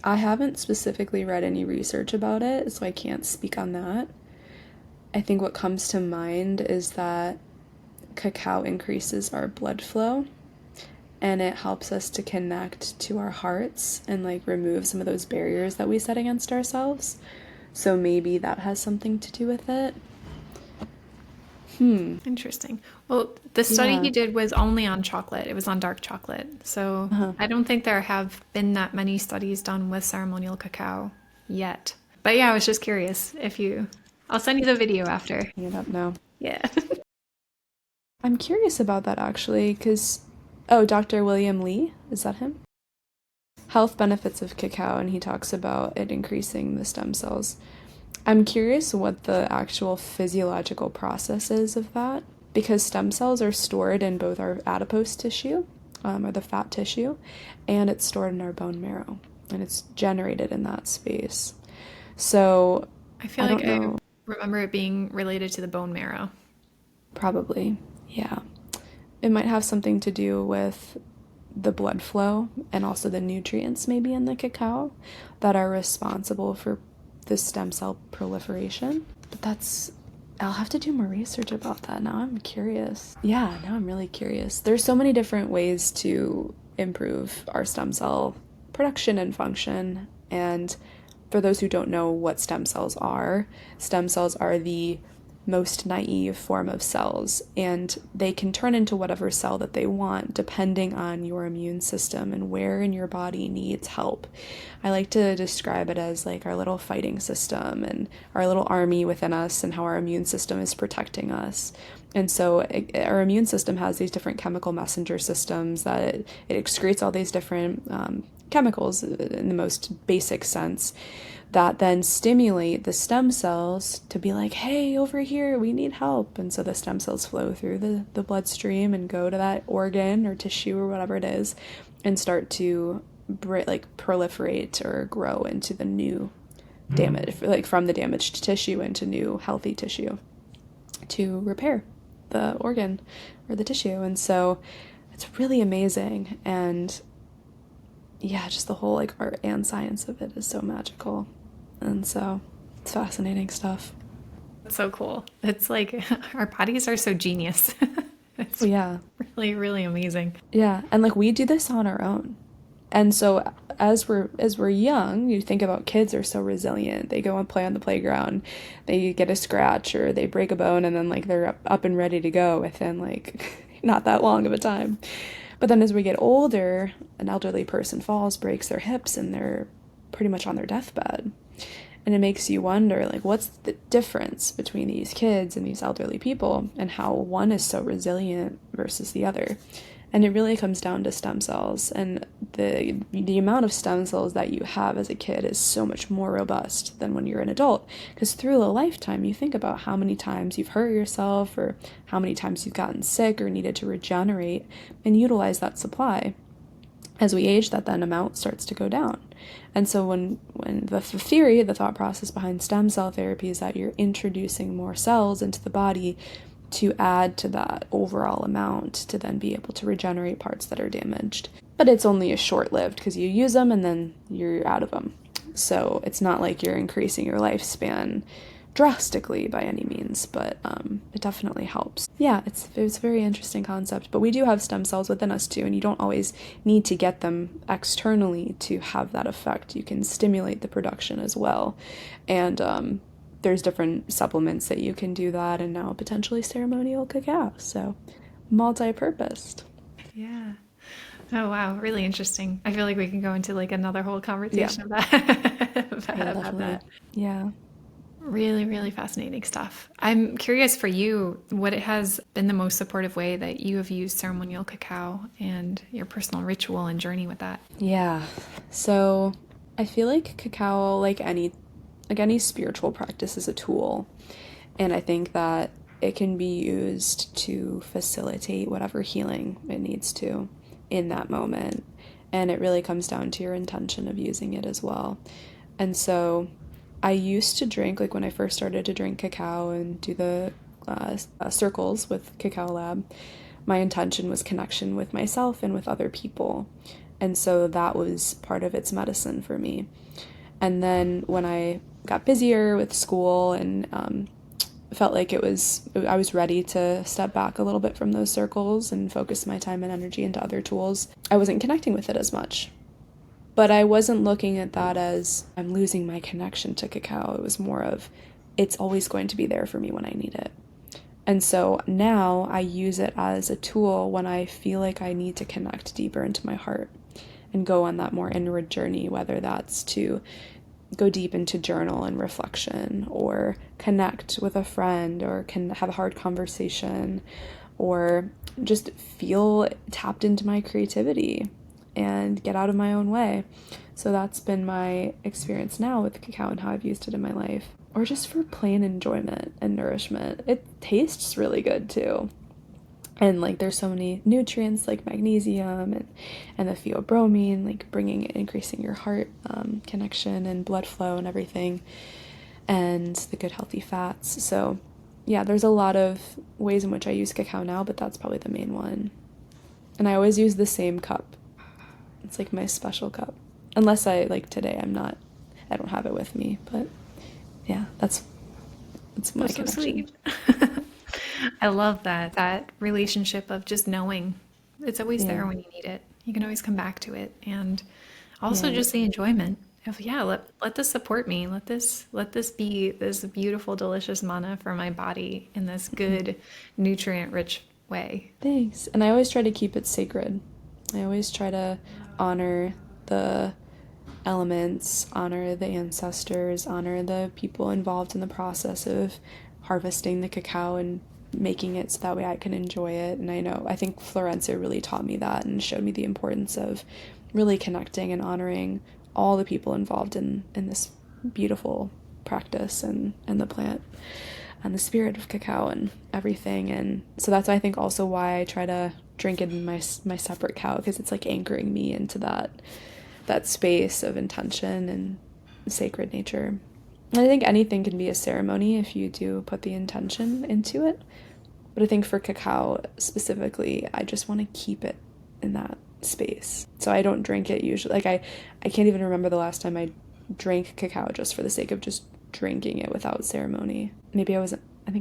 I haven't specifically read any research about it, so I can't speak on that. I think what comes to mind is that cacao increases our blood flow and it helps us to connect to our hearts and like remove some of those barriers that we set against ourselves. So maybe that has something to do with it. Interesting. Well, the study Yeah. he did was only on chocolate. It was on dark chocolate. So I don't think there have been that many studies done with ceremonial cacao yet. But yeah, I was just curious if you, I'll send you the video after. Looking it up now. Yeah. I'm curious about that actually, because, oh, Dr. William Lee, is that him? Health benefits of cacao, and he talks about it increasing the stem cells. I'm curious what the actual physiological process is of that, because stem cells are stored in both our adipose tissue, or the fat tissue, and it's stored in our bone marrow, and it's generated in that space. So I feel I like don't I know, remember it being related to the bone marrow. probably, yeah. It might have something to do with the blood flow and also the nutrients maybe in the cacao that are responsible for the stem cell proliferation. But I'll have to do more research about that. Now I'm curious. Yeah, now I'm really curious. There's so many different ways to improve our stem cell production and function. And for those who don't know what stem cells are the most naive form of cells, and they can turn into whatever cell that they want depending on your immune system and where in your body needs help. I like to describe it as like our little fighting system and our little army within us, and how our immune system is protecting us. And so our immune system has these different chemical messenger systems that it excretes all these different chemicals in the most basic sense that then stimulate the stem cells to be like, hey, over here, we need help. And so the stem cells flow through the bloodstream and go to that organ or tissue or whatever it is and start to proliferate or grow into the new damage, like from the damaged tissue into new healthy tissue to repair the organ or the tissue. And so it's really amazing. And yeah, just the whole like art and science of it is so magical. And so it's fascinating stuff. That's so cool. It's like our bodies are so genius. It's Oh, yeah. really, really amazing. Yeah. And like we do this on our own. And so as we're young, you think about kids are so resilient. They go and play on the playground, they get a scratch or they break a bone, and then like they're up and ready to go within like not that long of a time. But then as we get older, an elderly person falls, breaks their hips, and they're pretty much on their deathbed. And it makes you wonder, like, what's the difference between these kids and these elderly people, and how one is so resilient versus the other. And it really comes down to stem cells, and the amount of stem cells that you have as a kid is so much more robust than when you're an adult. Because through a lifetime, you think about how many times you've hurt yourself, or how many times you've gotten sick or needed to regenerate and utilize that supply. as we age, that then amount starts to go down. And so when the theory, the thought process behind stem cell therapy is that you're introducing more cells into the body to add to that overall amount to then be able to regenerate parts that are damaged. But it's only a short-lived, because you use them and then you're out of them. So it's not like you're increasing your lifespan drastically by any means, but it definitely helps. Yeah, it's a very interesting concept, but we do have stem cells within us too, and you don't always need to get them externally to have that effect. You can stimulate the production as well, and there's different supplements that you can do that, and now potentially ceremonial cacao, so multi-purposed. Yeah. Oh, wow. Really interesting. I feel like we can go into like another whole conversation Yeah. about Definitely. that. Yeah. Really, really fascinating stuff. I'm curious for you, what it has been the most supportive way that you have used ceremonial cacao and your personal ritual and journey with that. Yeah. So I feel like cacao, like any spiritual practice, is a tool. And I think that it can be used to facilitate whatever healing it needs to in that moment. And it really comes down to your intention of using it as well. And so I used to drink, like when I first started to drink cacao and do the circles with Cacao Lab, my intention was connection with myself and with other people. And so that was part of its medicine for me. And then when I got busier with school and felt like I was ready to step back a little bit from those circles and focus my time and energy into other tools, I wasn't connecting with it as much. But I wasn't looking at that as I'm losing my connection to cacao. It was more of it's always going to be there for me when I need it. And so now I use it as a tool when I feel like I need to connect deeper into my heart and go on that more inward journey, whether that's to go deep into journal and reflection, or connect with a friend, or can have a hard conversation, or just feel tapped into my creativity and get out of my own way. So that's been my experience now with cacao and how I've used it in my life. Or just for plain enjoyment and nourishment. It tastes really good too. And like there's so many nutrients like magnesium and the theobromine, like increasing your heart connection and blood flow and everything, and the good healthy fats. So yeah, there's a lot of ways in which I use cacao now, but that's probably the main one. And I always use the same cup. It's like my special cup. Unless today I don't have it with me, but yeah, that's my That's so connection. sweet. I love that relationship of just knowing it's always Yeah. there when you need it. You can always come back to it, and also Yeah. just the enjoyment of, yeah, let this support me. Let this be this beautiful, delicious mana for my body in this good, nutrient-rich way. Thanks. And I always try to keep it sacred. I always try to honor the elements, honor the ancestors, honor the people involved in the process of harvesting the cacao and making it so that way I can enjoy it. And I think Florencia really taught me that and showed me the importance of really connecting and honoring all the people involved in this beautiful practice and the plant and the spirit of cacao and everything. And so that's, I think, also why I try to drink it in my separate cow, because it's like anchoring me into that space of intention and sacred nature. And I think anything can be a ceremony if you do put the intention into it. But I think for cacao specifically, I just want to keep it in that space. So I don't drink it usually. I can't even remember the last time I drank cacao just for the sake of just drinking it without ceremony. I think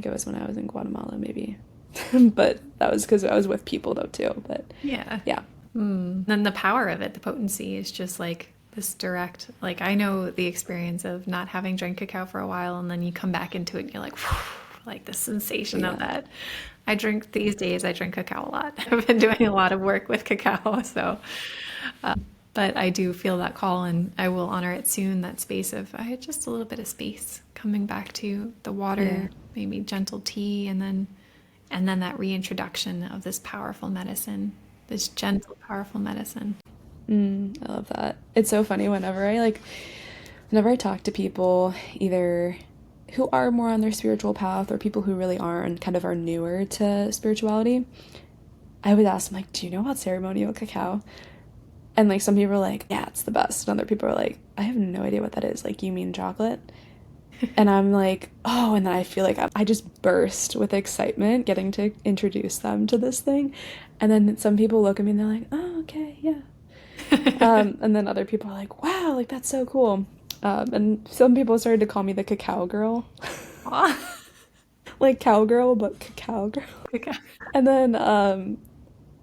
it was when I was in Guatemala, maybe. But that was because I was with people though too. But Yeah. yeah. Then the power of it, the potency is just like this direct, like I know the experience of not having drank cacao for a while, and then you come back into it and you're like, like the sensation of Yeah. that. These days, I drink cacao a lot. I've been doing a lot of work with cacao. So, but I do feel that call, and I will honor it soon. That space of, I had just a little bit of space coming back to the water, Yeah. maybe gentle tea, and then that reintroduction of this powerful medicine, this gentle, powerful medicine. I love that. It's so funny whenever I talk to people, either who are more on their spiritual path or people who really aren't and kind of are newer to spirituality, I would ask them, like, do you know about ceremonial cacao? And like some people are like, yeah, it's the best. And other people are like, I have no idea what that is. Like, you mean chocolate? And I'm like, oh, and then I feel like I just burst with excitement getting to introduce them to this thing. And then some people look at me and they're like, oh, okay, yeah. And then other people are like, wow, like that's so cool. And some people started to call me the cacao girl. Like cowgirl, but cacao girl. Okay. And then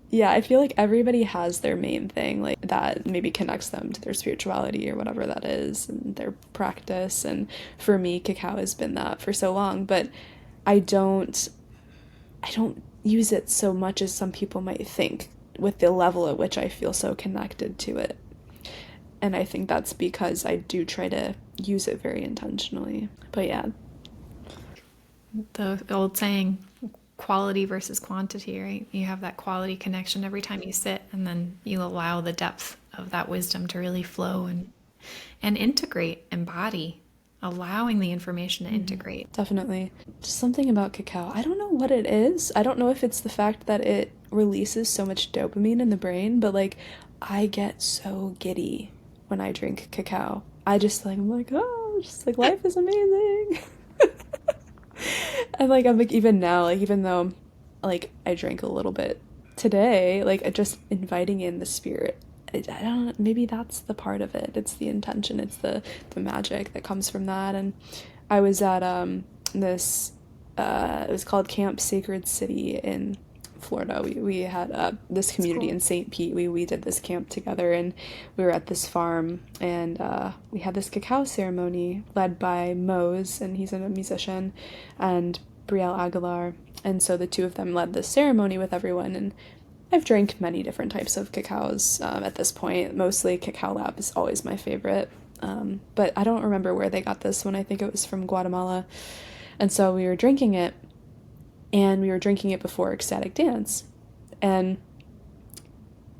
yeah, I feel like everybody has their main thing, like that maybe connects them to their spirituality or whatever that is and their practice. And for me, cacao has been that for so long, but I don't I don't use it so much as some people might think with the level at which I feel so connected to it. And I think that's because I do try to use it very intentionally. But yeah. The old saying, quality versus quantity, right? You have that quality connection every time you sit, and then you allow the depth of that wisdom to really flow and integrate, embody, allowing the information to integrate. Definitely. Just something about cacao. I don't know what it is. I don't know if it's the fact that it releases so much dopamine in the brain, but like I get so giddy when I drink cacao. I just like, I'm like, oh, just like life is amazing. And like I'm like even now, like even though like I drank a little bit today, like just inviting in the spirit. I don't know, maybe that's the part of it. It's the intention, it's the magic that comes from that. And I was at this it was called Camp Sacred City in Florida. We had this community in St. Pete. We did this camp together, and we were at this farm, and we had this cacao ceremony led by Mose, and he's a musician, and Brielle Aguilar. And so the two of them led this ceremony with everyone. And I've drank many different types of cacaos at this point. Mostly Cacao Lab is always my favorite. But I don't remember where they got this one. I think it was from Guatemala. And so we were drinking it, and we were drinking it before Ecstatic Dance. And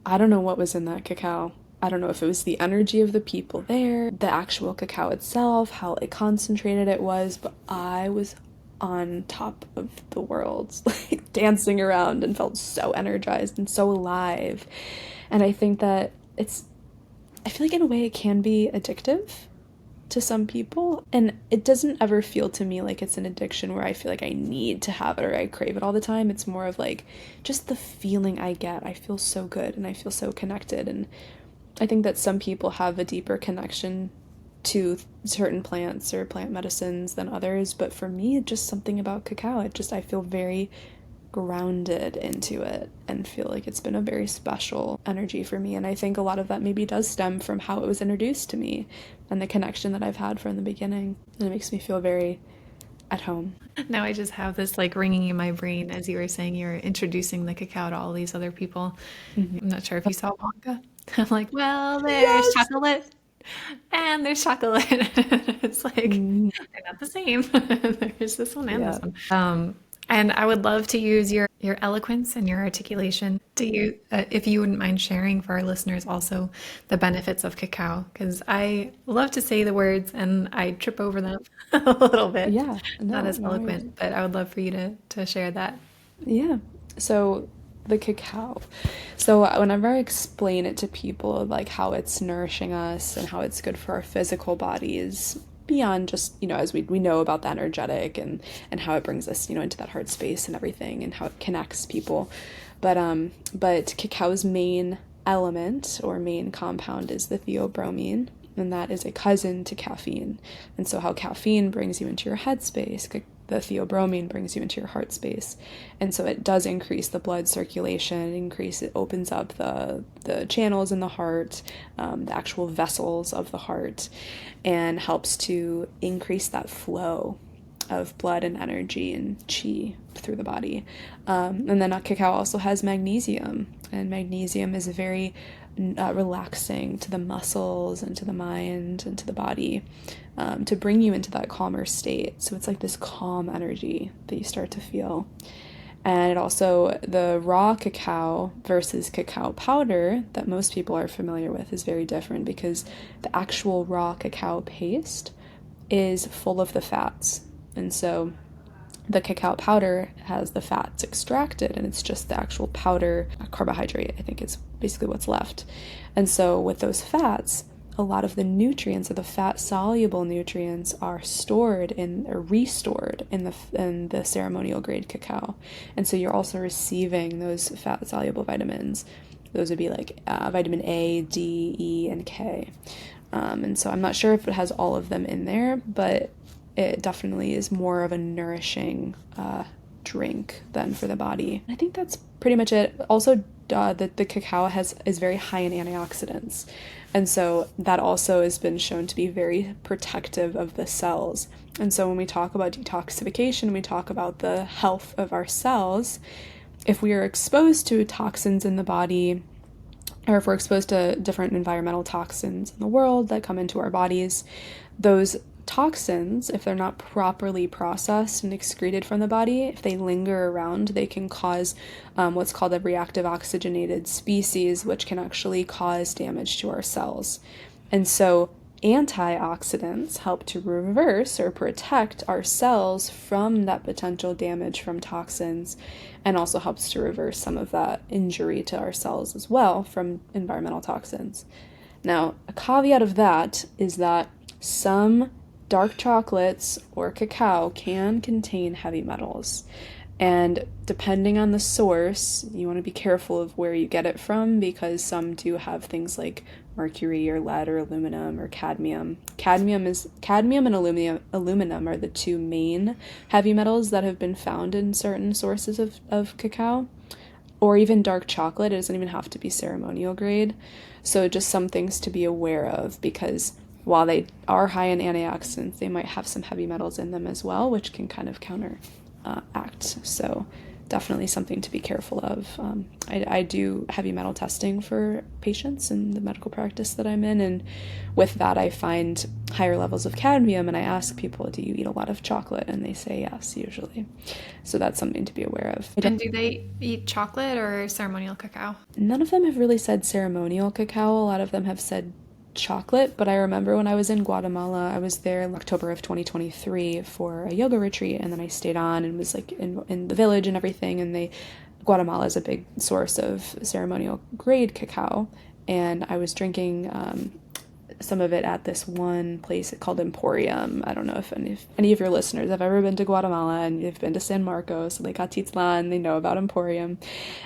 I don't know what was in that cacao. I don't know if it was the energy of the people there, the actual cacao itself, how like concentrated it was, but I was on top of the world, like dancing around, and felt so energized and so alive. And I think that I feel like in a way it can be addictive to some people, and it doesn't ever feel to me like it's an addiction where I feel like I need to have it or I crave it all the time. It's more of like just the feeling I get. I feel so good and I feel so connected. And I think that some people have a deeper connection to certain plants or plant medicines than others, but for me, it's just something about cacao. I feel very grounded into it and feel like it's been a very special energy for me. And I think a lot of that maybe does stem from how it was introduced to me and the connection that I've had from the beginning. And it makes me feel very at home. Now I just have this like ringing in my brain as you were saying you were introducing the cacao to all these other people. I'm not sure if you saw Wonka. I'm like, well, there's chocolate and there's chocolate. It's like they're not the same. There's this one and this Yeah. one. And I would love to use your eloquence and your articulation. Do you, if you wouldn't mind sharing for our listeners also the benefits of cacao? Because I love to say the words and I trip over them a little bit. Yeah. Not No, as no worries. eloquent, but I would love for you to share that. Yeah. So the cacao. So whenever I explain it to people, like how it's nourishing us and how it's good for our physical bodies, beyond just, as we know about the energetic and how it brings us, into that heart space and everything and how it connects people. But cacao's main element or main compound is the theobromine, and that is a cousin to caffeine. And so how caffeine brings you into your headspace, the theobromine brings you into your heart space. And so it does increase the blood circulation, it opens up the channels in the heart, the actual vessels of the heart, and helps to increase that flow of blood and energy and chi through the body. And then cacao also has magnesium, and magnesium is a very relaxing to the muscles and to the mind and to the body, to bring you into that calmer state. So it's like this calm energy that you start to feel. And it also, the raw cacao versus cacao powder that most people are familiar with is very different, because the actual raw cacao paste is full of the fats. And so The cacao powder has the fats extracted, and it's just the actual powder carbohydrate, I think, is basically what's left. And so with those fats, a lot of the nutrients, or the fat soluble nutrients, are stored in or restored in the ceremonial grade cacao. And so you're also receiving those fat soluble vitamins. Those would be like vitamin A, D, E, and K. And so I'm not sure if it has all of them in there, but it definitely is more of a nourishing drink than for the body. I think that's pretty much it. Also, the cacao is very high in antioxidants, and so that also has been shown to be very protective of the cells. And so when we talk about detoxification, we talk about the health of our cells. If we are exposed to toxins in the body, or if we're exposed to different environmental toxins in the world that come into our bodies, those toxins, if they're not properly processed and excreted from the body, if they linger around, they can cause what's called a reactive oxygenated species, which can actually cause damage to our cells. And so antioxidants help to reverse or protect our cells from that potential damage from toxins, and also helps to reverse some of that injury to our cells as well from environmental toxins. Now, a caveat of that is that some dark chocolates or cacao can contain heavy metals. And depending on the source, you want to be careful of where you get it from, because some do have things like mercury or lead or aluminum or cadmium. Cadmium and aluminum are the two main heavy metals that have been found in certain sources of cacao. Or even dark chocolate. It doesn't even have to be ceremonial grade. So just some things to be aware of, because while they are high in antioxidants, they might have some heavy metals in them as well, which can kind of counteract. So definitely something to be careful of. I do heavy metal testing for patients in the medical practice that I'm in, and with that I find higher levels of cadmium, and I ask people, do you eat a lot of chocolate? And they say yes, usually. So that's something to be aware of. And do they eat chocolate or ceremonial cacao? None of them have really said ceremonial cacao. A lot of them have said chocolate, but I remember when I was in Guatemala, I was there in October of 2023 for a yoga retreat, and then I stayed on and was like in the village and everything, and Guatemala is a big source of ceremonial grade cacao, and I was drinking some of it at this one place called Emporium. I don't know if any of your listeners have ever been to Guatemala and you've been to San Marcos, like Atitlan, they know about Emporium.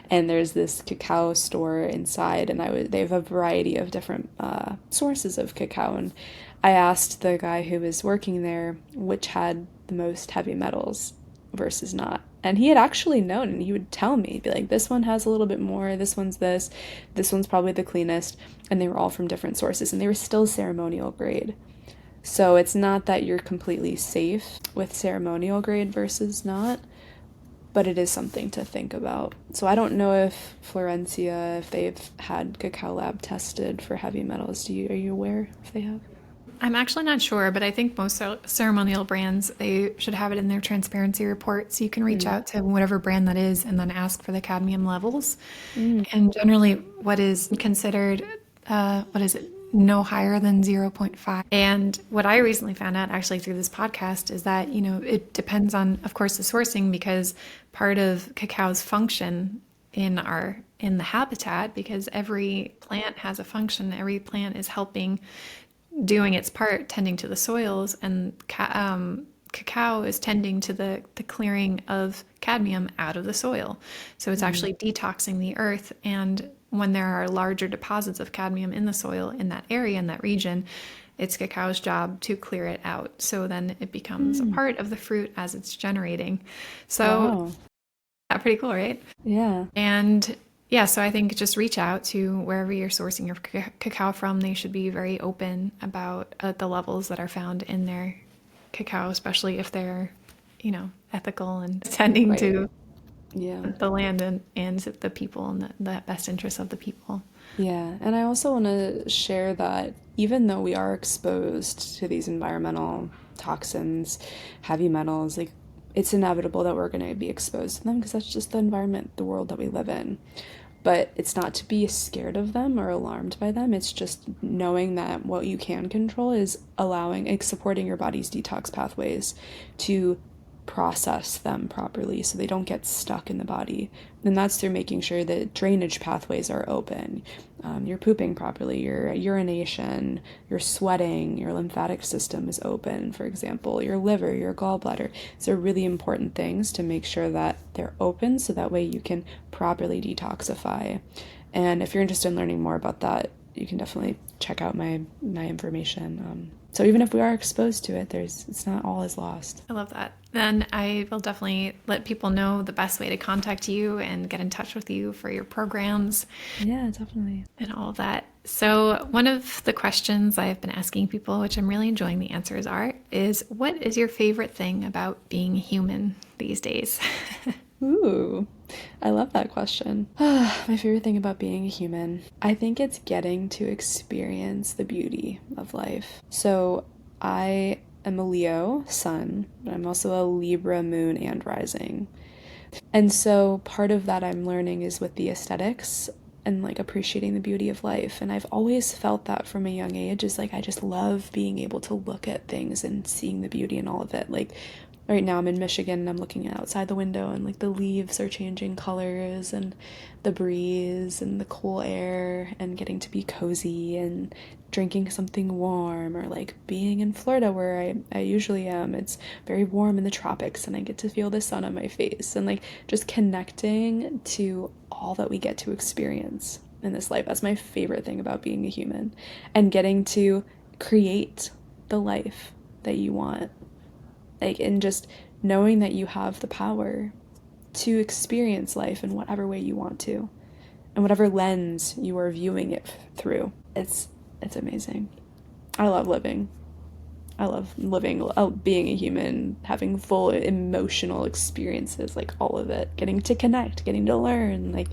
And there's this cacao store inside, and they have a variety of different sources of cacao. And I asked the guy who was working there which had the most heavy metals versus not. And he had actually known, and he would tell me, be like, this one has a little bit more, this one's this one's probably the cleanest. And they were all from different sources, and they were still ceremonial grade. So it's not that you're completely safe with ceremonial grade versus not, but it is something to think about. So I don't know if Florencia, if they've had Cacao Lab tested for heavy metals. Are you aware if they have? I'm actually not sure, but I think most ceremonial brands, they should have it in their transparency report. So you can reach out to whatever brand that is and then ask for the cadmium levels. And generally what is considered, no higher than 0.5. And what I recently found out actually through this podcast is that, it depends on, of course, the sourcing, because part of cacao's function in the habitat, because every plant has a function, every plant is doing its part, tending to the soils, and cacao is tending to the clearing of cadmium out of the soil. So it's actually detoxing the earth. And when there are larger deposits of cadmium in the soil in that area, in that region, it's cacao's job to clear it out. So then it becomes a part of the fruit as it's generating. So that's pretty cool, right? Yeah. And yeah, so I think just reach out to wherever you're sourcing your cacao from. They should be very open about the levels that are found in their cacao, especially if they're, ethical and tending to the land and the people and the best interests of the people. Yeah, and I also want to share that even though we are exposed to these environmental toxins, heavy metals, like, it's inevitable that we're going to be exposed to them, because that's just the environment, the world that we live in. But it's not to be scared of them or alarmed by them. It's just knowing that what you can control is supporting your body's detox pathways to process them properly so they don't get stuck in the body. And that's through making sure that drainage pathways are open. You're pooping properly, your urination, your sweating, your lymphatic system is open, for example, your liver, your gallbladder. These are really important things to make sure that they're open so that way you can properly detoxify. And if you're interested in learning more about that, you can definitely check out my information. So even if we are exposed to it, it's not all is lost. I love that. Then I will definitely let people know the best way to contact you and get in touch with you for your programs. Yeah, definitely. And all of that. So one of the questions I've been asking people, which I'm really enjoying the answers is what is your favorite thing about being human these days? Ooh, I love that question. My favorite thing about being a human, I think it's getting to experience the beauty of life. So I am a Leo sun, but I'm also a Libra moon and rising. And so part of that I'm learning is with the aesthetics and like appreciating the beauty of life. And I've always felt that from a young age, is like I just love being able to look at things and seeing the beauty in all of it. Like right now I'm in Michigan and I'm looking outside the window and like the leaves are changing colors and the breeze and the cool air and getting to be cozy and drinking something warm, or like being in Florida where I usually am. It's very warm in the tropics and I get to feel the sun on my face, and like just connecting to all that we get to experience in this life. That's my favorite thing about being a human, and getting to create the life that you want. Like, and just knowing that you have the power to experience life in whatever way you want to, and whatever lens you are viewing it through. It's amazing. I love living. I love living, being a human, having full emotional experiences, like all of it, getting to connect, getting to learn, like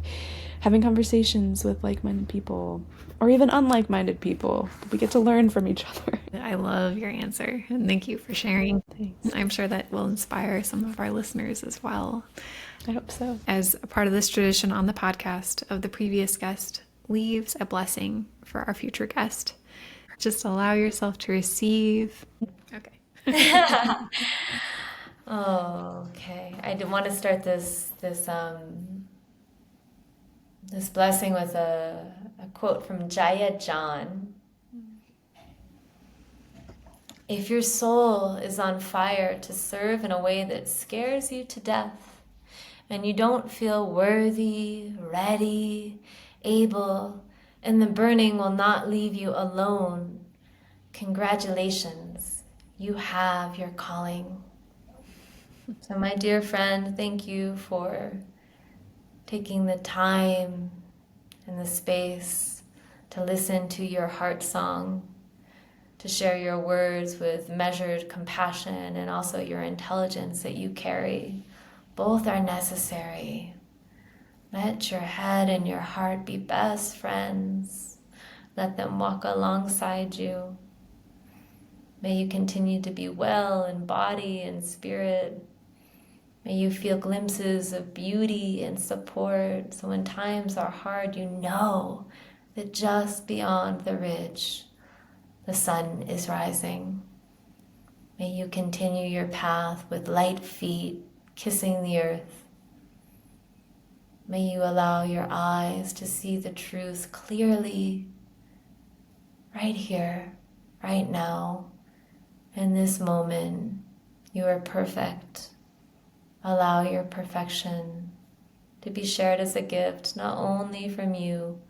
having conversations with like-minded people, or even unlike-minded people. We get to learn from each other. I love your answer, and thank you for sharing. Thanks. I'm sure that will inspire some of our listeners as well. I hope so. As a part of this tradition on the podcast, of the previous guest leaves a blessing for our future guest. Just allow yourself to receive. Okay. Okay. I did want to start this blessing with a quote from Jaya John. If your soul is on fire to serve in a way that scares you to death, and you don't feel worthy, ready, able, and the burning will not leave you alone, congratulations, you have your calling. So my dear friend, thank you for taking the time and the space to listen to your heart song, to share your words with measured compassion and also your intelligence that you carry. Both are necessary. Let your head and your heart be best friends. Let them walk alongside you. May you continue to be well in body and spirit. May you feel glimpses of beauty and support, so when times are hard, you know that just beyond the ridge, the sun is rising. May you continue your path with light feet kissing the earth. May you allow your eyes to see the truth clearly, right here, right now, in this moment. You are perfect. Allow your perfection to be shared as a gift, not only from you,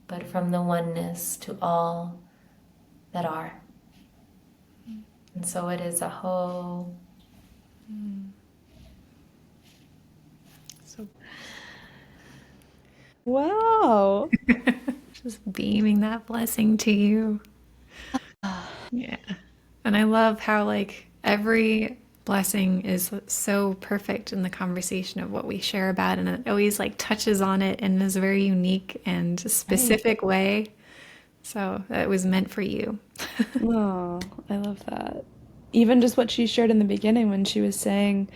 but from the oneness to all that are. And so it is a whole. So Wow. just beaming that blessing to you. Yeah. And I love how like every blessing is so perfect in the conversation of what we share about, and it always like touches on it in this very unique and specific way. So it was meant for you. Oh, I love that. Even just what she shared in the beginning when she was saying,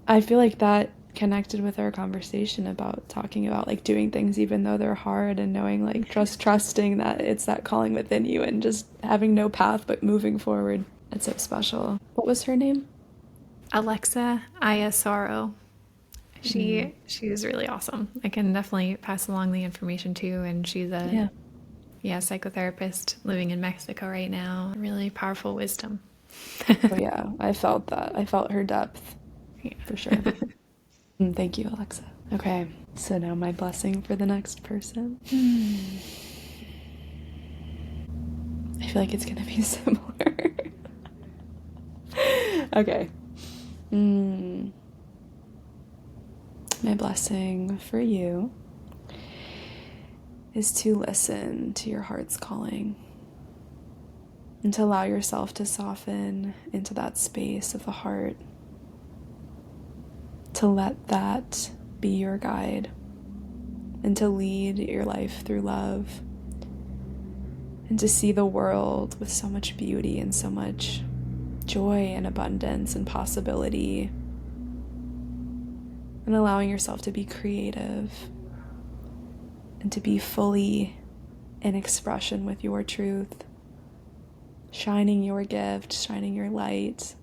I feel like that connected with our conversation about talking about like doing things even though they're hard, and knowing like trusting that it's that calling within you and just having no path but moving forward. It's so special. What was her name? Alexa Iasaro. She's really awesome. I can definitely pass along the information too. And she's a psychotherapist living in Mexico right now. Really powerful wisdom. Oh yeah, I felt that. I felt her depth Yeah. for sure. Thank you, Alexa. Okay, so now my blessing for the next person. I feel like it's gonna be similar. Okay. My blessing for you is to listen to your heart's calling and to allow yourself to soften into that space of the heart, to let that be your guide and to lead your life through love and to see the world with so much beauty and so much joy and abundance and possibility, and allowing yourself to be creative and to be fully in expression with your truth, shining your gift, shining your light,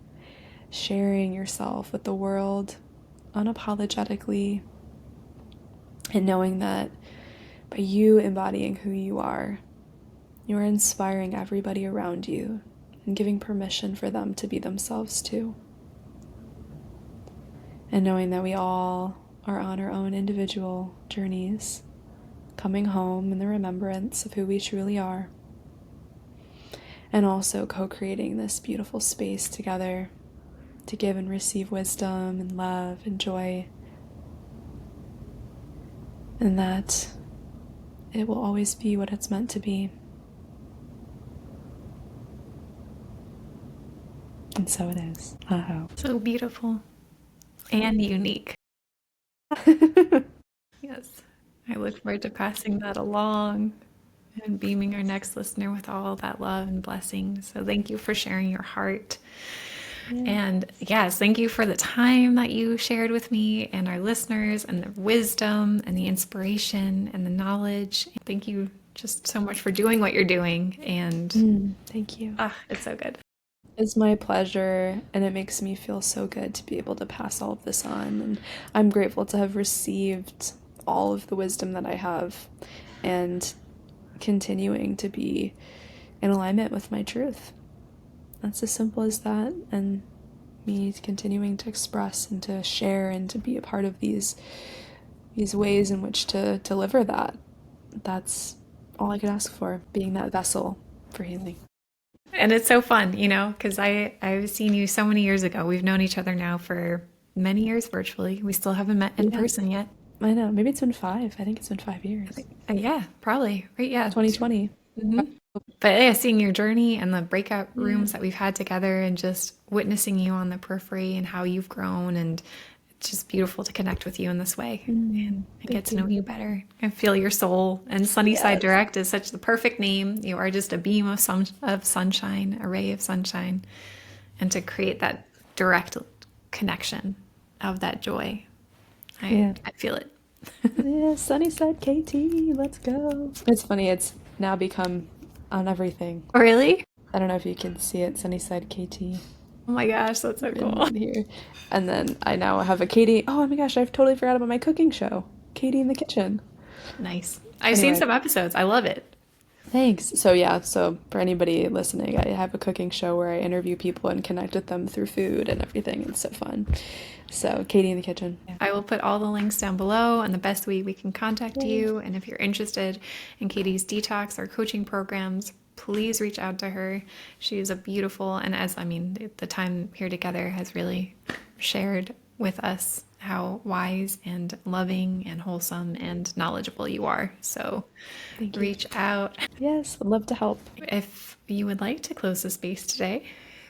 sharing yourself with the world unapologetically, and knowing that by you embodying who you are inspiring everybody around you and giving permission for them to be themselves too. And knowing that we all are on our own individual journeys, coming home in the remembrance of who we truly are, and also co-creating this beautiful space together to give and receive wisdom and love and joy, and that it will always be what it's meant to be. And so it is. Aho. So beautiful and unique. Yes. I look forward to passing that along and beaming our next listener with all that love and blessing. So thank you for sharing your heart. And yes, thank you for the time that you shared with me and our listeners, and the wisdom and the inspiration and the knowledge. Thank you just so much for doing what you're doing. And Thank you. it's so good. It's my pleasure, and it makes me feel so good to be able to pass all of this on. And I'm grateful to have received all of the wisdom that I have and continuing to be in alignment with my truth. That's as simple as that. And me continuing to express and to share and to be a part of these ways in which to deliver that. That's all I could ask for, being that vessel for healing. And it's so fun, because I've seen you so many years ago. We've known each other now for many years virtually. We still haven't met in person yet. I know. Maybe it's been 5. I think it's been 5 years. Yeah, probably. Right, yeah. 2020. But yeah, seeing your journey and the breakout rooms that we've had together, and just witnessing you on the periphery and how you've grown, and it's just beautiful to connect with you in this way and get to know you better and feel your soul. And Sunnyside Direct is such the perfect name. You are just a beam of sunshine, a ray of sunshine, and to create that direct connection of that joy. I feel it. Yeah, Sunnyside KT, let's go. It's funny, it's now become on everything. Really? I don't know if you can see it, Sunnyside KT. Oh my gosh, that's so cool. Here. And then I now have a Katie. Oh my gosh, I've totally forgot about my cooking show. Katie in the Kitchen. Nice. I've seen some episodes. I love it. Thanks. So for anybody listening, I have a cooking show where I interview people and connect with them through food and everything. It's so fun. So Katie in the Kitchen. I will put all the links down below and the best way we can contact you. And if you're interested in Katie's detox or coaching programs, please reach out to her. She is a beautiful, and the time here together has really shared with us how wise and loving and wholesome and knowledgeable you are. So reach out. Yes, I'd love to help. If you would like to close the space today,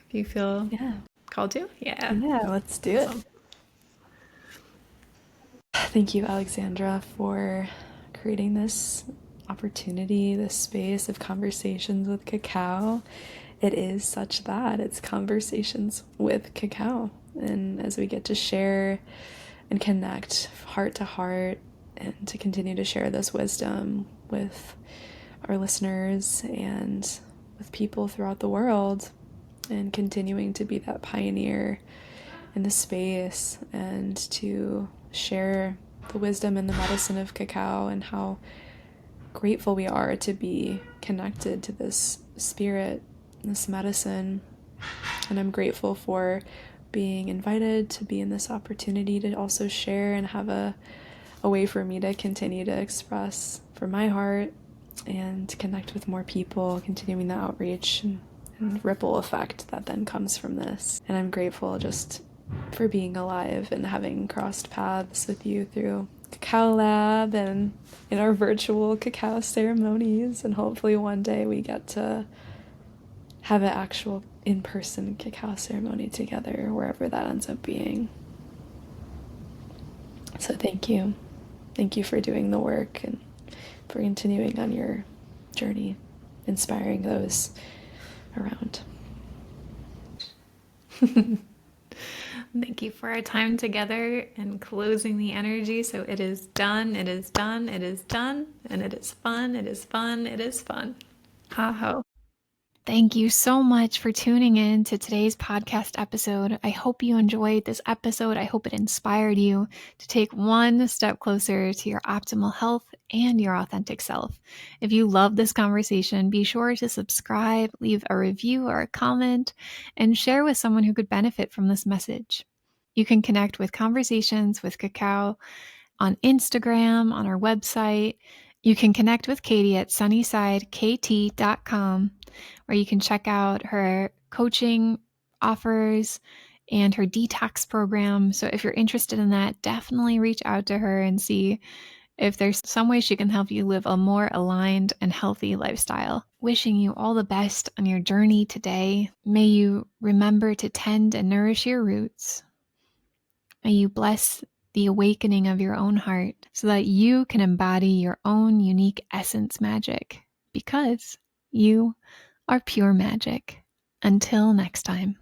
if you feel called to. Yeah, let's do it. Thank you, Alexandra, for creating this opportunity, this space of conversations with Cacao. It is such that it's conversations with Cacao, and as we get to share and connect heart to heart and to continue to share this wisdom with our listeners and with people throughout the world, and continuing to be that pioneer in the space and to share the wisdom and the medicine of cacao, and how grateful we are to be connected to this spirit, this medicine. And I'm grateful for being invited to be in this opportunity to also share and have a way for me to continue to express from my heart and connect with more people, continuing the outreach and ripple effect that then comes from this. And I'm grateful just for being alive and having crossed paths with you through Cacao Lab and in our virtual cacao ceremonies. And hopefully one day we get to have an actual in-person cacao ceremony together, wherever that ends up being. So thank you. Thank you for doing the work and for continuing on your journey, inspiring those around. Thank you for our time together and closing the energy. So it is done, it is done, it is done, and it is fun, it is fun, it is fun. Aho. Thank you so much for tuning in to today's podcast episode. I hope you enjoyed this episode. I hope it inspired you to take one step closer to your optimal health and your authentic self. If you love this conversation, be sure to subscribe, leave a review or a comment, and share with someone who could benefit from this message. You can connect with Conversations with Cacao on Instagram, on our website. You can connect with Katie at sunnysidekt.com, where you can check out her coaching offers and her detox program. So if you're interested in that, definitely reach out to her and see if there's some way she can help you live a more aligned and healthy lifestyle. Wishing you all the best on your journey today. May you remember to tend and nourish your roots. May you bless the awakening of your own heart so that you can embody your own unique essence magic, because you are pure magic. Until next time.